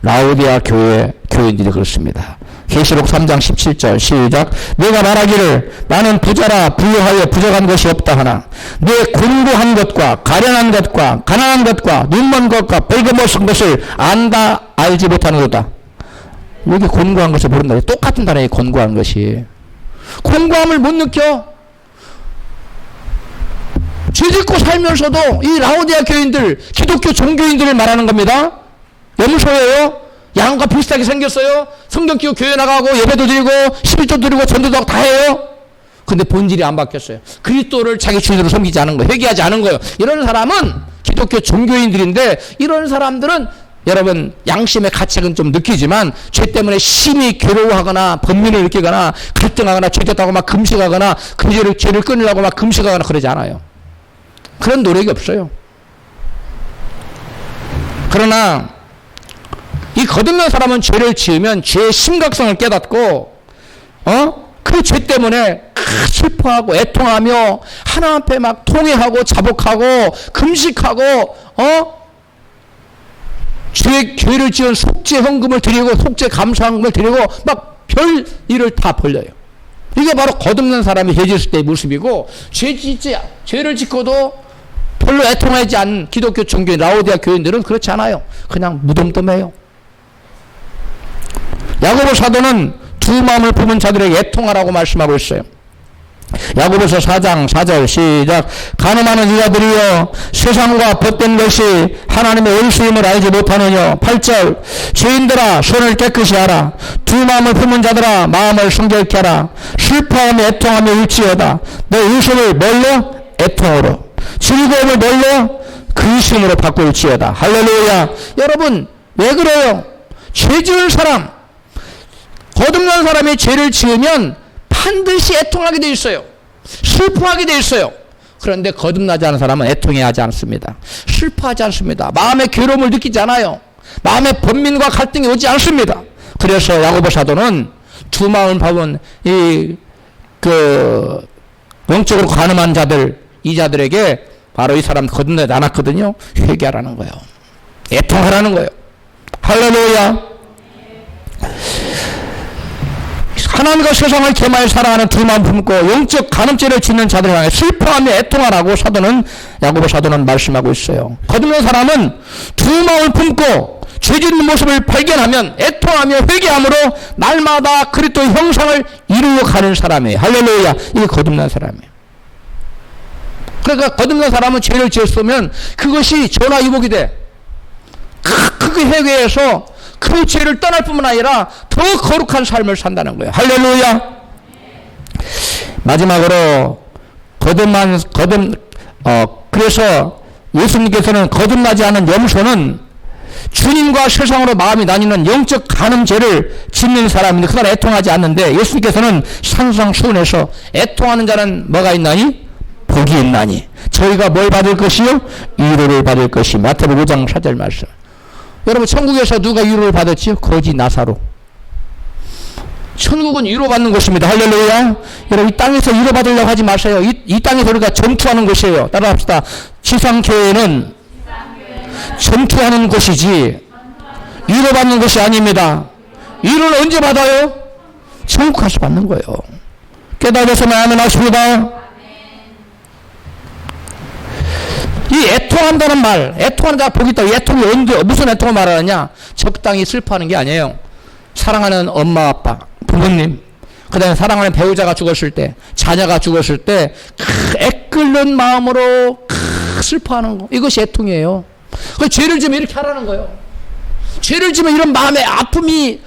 Speaker 1: 라오디아 교회 교인들이 그렇습니다. 계시록 3장 17절 시작. 내가 말하기를 나는 부자라 부유하여 부족한 것이 없다 하나 내 곤고한 것과 가련한 것과 가난한 것과 눈먼 것과 벌거벗은 것을 안다 알지 못하는도다. 여기 곤고한 것을 모른다. 똑같은 단어에 곤고한 것이. 곤고함을 못 느껴. 죄짓고 살면서도 이 라오디아 교인들, 기독교 종교인들을 말하는 겁니다. 염소예요. 양과 비슷하게 생겼어요. 성경 끼고 교회 나가고 예배도 드리고 11조 드리고 전도도 하고 다 해요. 근데 본질이 안 바뀌었어요. 그리스도를 자기 주인으로 섬기지 않은 거예요. 회개하지 않은 거예요. 이런 사람은 기독교 종교인들인데 이런 사람들은 여러분 양심의 가책은 좀 느끼지만 죄 때문에 심히 괴로워하거나 번민을 느끼거나 갈등하거나 죄졌다고 막 금식하거나 그 죄를 끊으려고 막 금식하거나 그러지 않아요. 그런 노력이 없어요. 그러나 이 거듭난 사람은 죄를 지으면 죄의 심각성을 깨닫고 그 죄 때문에 슬퍼하고 애통하며 하나님 앞에 막 통회하고 자복하고 금식하고 죄를 지은 속죄 헌금을 드리고 속죄 감사헌금을 드리고 막 별 일을 다 벌려요. 이게 바로 거듭난 사람이 죄 짓을 때의 모습이고 죄를 짓고도 별로 애통하지 않은 기독교 종교인 라오디아 교인들은 그렇지 않아요. 그냥 무덤덤해요. 야고보 사도는 두 마음을 품은 자들에게 애통하라고 말씀하고 있어요. 야고보서 4장 4절 시작. 간음하는 이자들이여 세상과 벗된 것이 하나님의 의수임을 알지 못하느냐. 8절 죄인들아 손을 깨끗이 하라. 두 마음을 품은 자들아 마음을 성결케 하라. 슬퍼하며 애통하며 울지어다. 내 의심을 뭘로? 애통으로. 즐거움을 뭘로? 근심으로 바꿀지어다. 할렐루야. 여러분 왜 그래요? 죄 지은 사람, 거듭난 사람이 죄를 지으면 반드시 애통하게 돼 있어요. 슬퍼하게 돼 있어요. 그런데 거듭나지 않은 사람은 애통해하지 않습니다. 슬퍼하지 않습니다. 마음의 괴로움을 느끼지 않아요. 마음의 번민과 갈등이 오지 않습니다. 그래서 야고보 사도는 두 마음을 품은 영적으로 간음한 자들, 이 자들에게 바로 이 사람 거듭나지 않았거든요. 회개하라는 거예요. 애통하라는 거예요. 할렐루야. 하나님과 세상을 겸하여 살아가는 두 마음 품고 영적 간음죄를 짓는 자들을 향해 슬퍼하며 애통하라고 야고보 사도는 말씀하고 있어요. 거듭난 사람은 두 마음을 품고 죄 짓는 모습을 발견하면 애통하며 회개함으로 날마다 그리스도의 형상을 이루어 가는 사람이에요. 할렐루야. 이게 거듭난 사람이에요. 그러니까 거듭난 사람은 죄를 지었으면 그것이 전화위복이 돼. 크게 회개해서 그 죄를 떠날 뿐만 아니라 더 거룩한 삶을 산다는 거예요. 할렐루야. 마지막으로 그래서 예수님께서는 거듭나지 않은 염소는 주님과 세상으로 마음이 나뉘는 영적 간음죄를 짓는 사람인데 그날 애통하지 않는데 예수님께서는 산상수훈에서 애통하는 자는 뭐가 있나니? 복이 있나니 저희가 뭘 받을 것이요? 위로를 받을 것이. 마태복음 5장 4절 말씀. 여러분 천국에서 누가 위로를 받았지요? 거지 나사로. 천국은 위로받는 곳입니다. 할렐루야. 여러분 이 땅에서 위로받으려고 하지 마세요. 이 땅에서 우리가 전투하는 곳이에요. 따라합시다. 지상교회는 전투하는 곳이지 위로받는 것이 아닙니다. 위로는 언제 받아요? 천국 가서 받는 거예요. 깨달으셔서 아멘 하십니다. 이 애통한다는 말, 애통하는 자 복이 있다. 애통이 언제, 무슨 애통을 말하느냐? 적당히 슬퍼하는 게 아니에요. 사랑하는 엄마, 아빠, 부모님, 그 다음에 사랑하는 배우자가 죽었을 때, 자녀가 죽었을 때, 애끓는 마음으로 슬퍼하는 거. 이것이 애통이에요. 그 죄를 지면 이렇게 하라는 거예요. 죄를 지면 이런 마음의 아픔이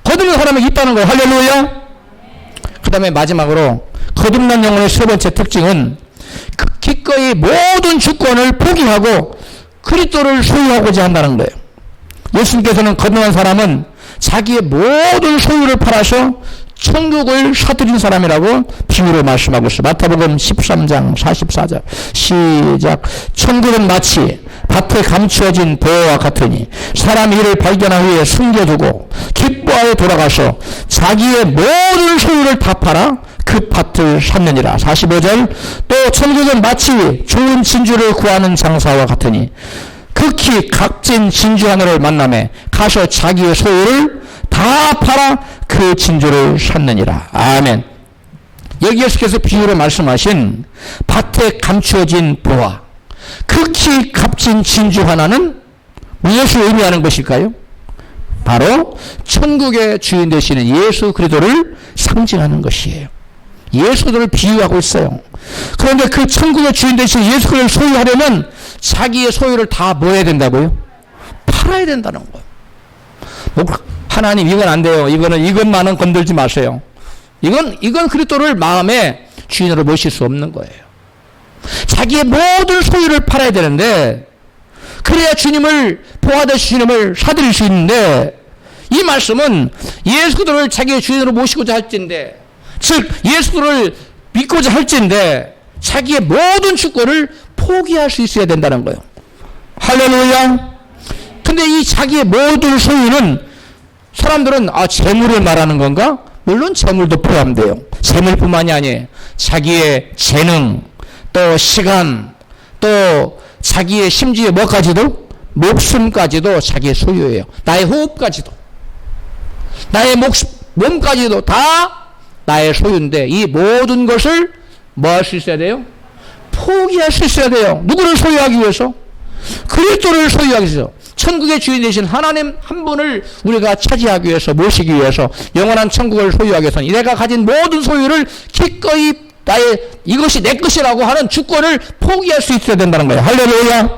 Speaker 1: 거듭난 사람이 있다는 거예요. 할렐루야. 그 다음에 마지막으로 거듭난 영혼의 세 번째 특징은 기꺼이 모든 주권을 포기하고 그리스도를 소유하고자 한다는 거예요. 예수님께서는 거듭난 사람은 자기의 모든 소유를 팔아서 천국을 사들인 사람이라고 비유로 말씀하고 있어요. 마태복음 13장 44절 시작. 천국은 마치 밭에 감추어진 보화와 같으니 사람이 이를 발견한 후에 숨겨두고 기뻐하여 돌아가서 자기의 모든 소유를 다 팔아 그 밭을 샀느니라. 45절 또 천국은 마치 좋은 진주를 구하는 장사와 같으니 극히 값진 진주 하나를 만나매 가서 자기의 소유를 다 팔아 그 진주를 샀느니라. 아멘. 여기 예수께서 비유로 말씀하신 밭에 감추어진 보화, 극히 값진 진주 하나는 무엇을 의미하는 것일까요? 바로 천국의 주인 되시는 예수 그리스도를 상징하는 것이에요. 예수 그리스도를 비유하고 있어요. 그런데 그 천국의 주인 되신 예수 그리스도를 소유하려면 자기의 소유를 다 뭐 해야 된다고요? 팔아야 된다는 거예요. 뭐 하나님 이건 안 돼요. 이것만은 건들지 마세요. 이건 그리스도를 마음의 주인으로 모실 수 없는 거예요. 자기의 모든 소유를 팔아야 되는데 그래야 주님을 보호하듯 주님을 사드릴 수 있는데 이 말씀은 예수 그리스도를 자기의 주인으로 모시고자 할진데 즉 예수를 믿고자 할진데 자기의 모든 주권을 포기할 수 있어야 된다는 거예요. 할렐루야. 근데 이 자기의 모든 소유는 사람들은 재물을 말하는 건가? 물론 재물도 포함돼요. 재물뿐만이 아니에요. 자기의 재능, 또 시간, 또 자기의 심지어 뭐까지도? 목숨까지도 자기의 소유예요. 나의 호흡까지도. 나의 몸까지도 다 나의 소유인데 이 모든 것을 뭐 할 수 있어야 돼요? 포기할 수 있어야 돼요. 누구를 소유하기 위해서? 그리스도를 소유하기 위해서. 천국의 주인 되신 하나님 한 분을 우리가 차지하기 위해서, 모시기 위해서, 영원한 천국을 소유하기 위해서는 내가 가진 모든 소유를 기꺼이 이것이 내 것이라고 하는 주권을 포기할 수 있어야 된다는 거예요. 할렐루야.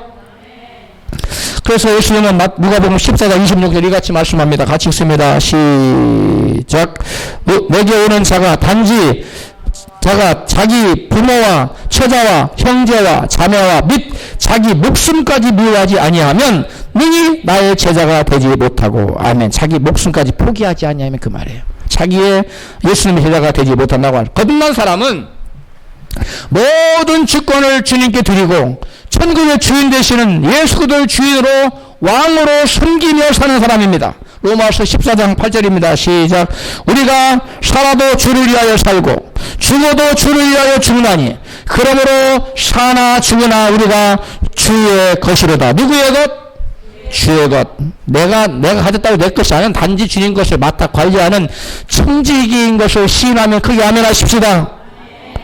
Speaker 1: 그래서 예수님은 누가복음 14장 26절 이같이 말씀합니다. 같이 읽습니다. 시작. 내게 오는 자가 단지 자기 부모와 처자와 형제와 자매와 및 자기 목숨까지 미워하지 아니하면 능히 나의 제자가 되지 못하고. 아멘. 자기 목숨까지 포기하지 아니하면 그 말이에요. 자기의 예수님의 제자가 되지 못한다고 하는. 거듭난 사람은 모든 주권을 주님께 드리고 천국의 주인 되시는 예수 그리스도를 주인으로 왕으로 섬기며 사는 사람입니다. 로마서 14장 8절입니다. 시작. 우리가 살아도 주를 위하여 살고 죽어도 주를 위하여 죽나니 그러므로 사나 죽으나 우리가 주의 것이로다. 누구의 것? 주의 것. 내가 가졌다고 내 것이 아니라 단지 주님 것을 맡아 관리하는 청지기인 것을 시인하면 크게 아멘 하십시다.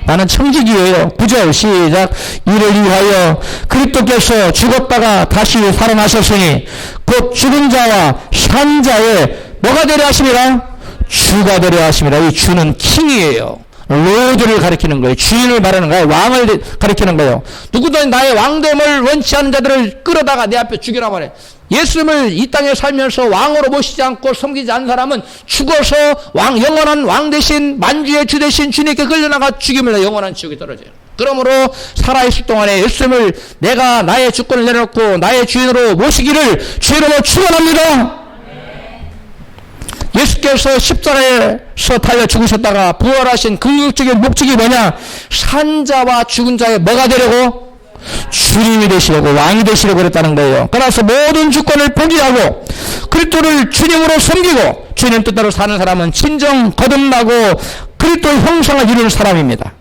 Speaker 1: 나는 청지기예요. 9절 시작. 이를 위하여 그리스도께서 죽었다가 다시 살아나셨으니 곧 죽은 자와 산 자의 뭐가 되려 하심이라? 주가 되려 하심이라. 이 주는 킹이에요. 로드를 가리키는 거예요. 주인을 말하는 거예요. 왕을 가리키는 거예요. 누구든 나의 왕됨을 원치 않는 자들을 끌어다가 내 앞에 죽이라 말해. 예수님을 이 땅에 살면서 왕으로 모시지 않고 섬기지 않는 사람은 죽어서 영원한 왕 대신 만주의 주 대신 주님께 끌려나가 죽임을 영원한 지옥에 떨어져요. 그러므로 살아있을 동안에 예수님을 내가 나의 주권을 내려놓고 나의 주인으로 모시기를 주이름으로 축원합니다. 예수께서 십자가에서 달려 죽으셨다가 부활하신 궁극적인 목적이 뭐냐? 산자와 죽은 자의 뭐가 되려고? 주님이 되시려고, 왕이 되시려고 그랬다는 거예요. 그래서 모든 주권을 포기하고 그리스도를 주님으로 섬기고 주님 뜻대로 사는 사람은 진정 거듭나고 그리스도 형상을 이루는 사람입니다.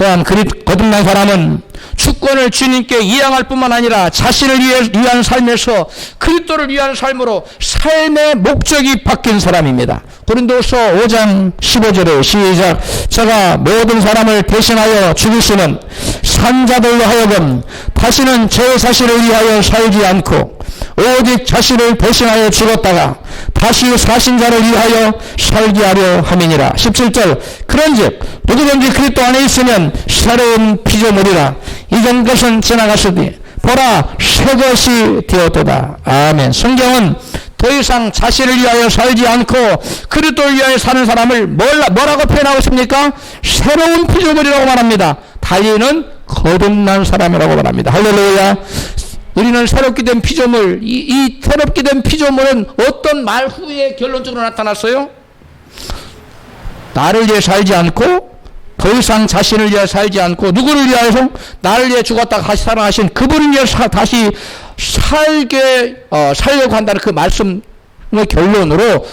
Speaker 1: 또한 거듭난 사람은 주권을 주님께 이양할 뿐만 아니라 자신을 위한 삶에서 그리스도를 위한 삶으로 삶의 목적이 바뀐 사람입니다. 고린도서 5장 15절에 시작. 제가 모든 사람을 대신하여 죽으시는 산자들로 하여금 다시는 제 자신을 위하여 살지 않고 오직 자신을 대신하여 죽었다가 다시 사신 자를 위하여 살게 하려 함이니라. 17절. 그런즉 누구든지 그리스도 안에 있으면 새로운 피조물이라. 이전 것은 지나갔으니 보라 새 것이 되었도다. 아멘. 성경은 더 이상 자신을 위하여 살지 않고 그리스도를 위하여 사는 사람을 뭐라고 표현하고 있습니까? 새로운 피조물이라고 말합니다. 달리는 거듭난 사람이라고 말합니다. 할렐루야. 우리는 새롭게 된 피조물, 이 새롭게 된 피조물은 어떤 말 후에 결론적으로 나타났어요? 나를 위해 살지 않고 더 이상 자신을 위해 살지 않고 누구를 위하여서 나를 위해 죽었다가 다시 살아나신 그분을 위해 다시 살려고 한다는 그 말씀의 결론으로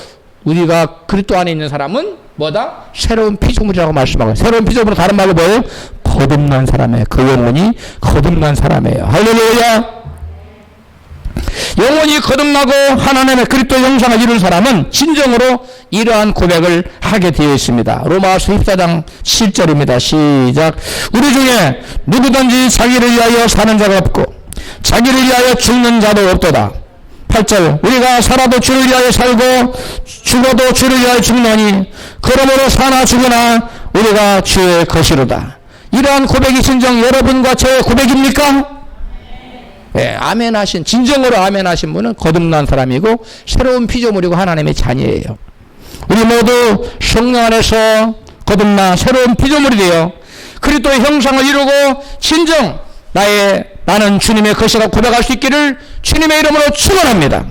Speaker 1: 우리가 그리스도 안에 있는 사람은 뭐다? 새로운 피조물이라고 말씀하고, 새로운 피조물은 다른 말로 뭐예요? 거듭난 사람이에요. 그 영혼이 거듭난 사람이에요. 할렐루야. 영혼이 거듭나고 하나님의 그리스도 형상을 이룬 사람은 진정으로 이러한 고백을 하게 되어 있습니다. 로마서 14장 7절입니다. 시작. 우리 중에 누구든지 자기를 위하여 사는 자가 없고 자기를 위하여 죽는 자도 없도다. 8절. 우리가 살아도 주를 위하여 살고 죽어도 주를 위하여 죽노니 그러므로 사나 죽으나 우리가 주의 것이로다. 이러한 고백이 진정 여러분과 저의 고백입니까? 네, 아멘 하신, 진정으로 아멘 하신 분은 거듭난 사람이고 새로운 피조물이고 하나님의 자녀예요. 우리 모두 성령 안에서 거듭나 새로운 피조물이 되어 그리스도의 형상을 이루고 진정 나는 주님의 것이라고 고백할 수 있기를 주님의 이름으로 축원합니다.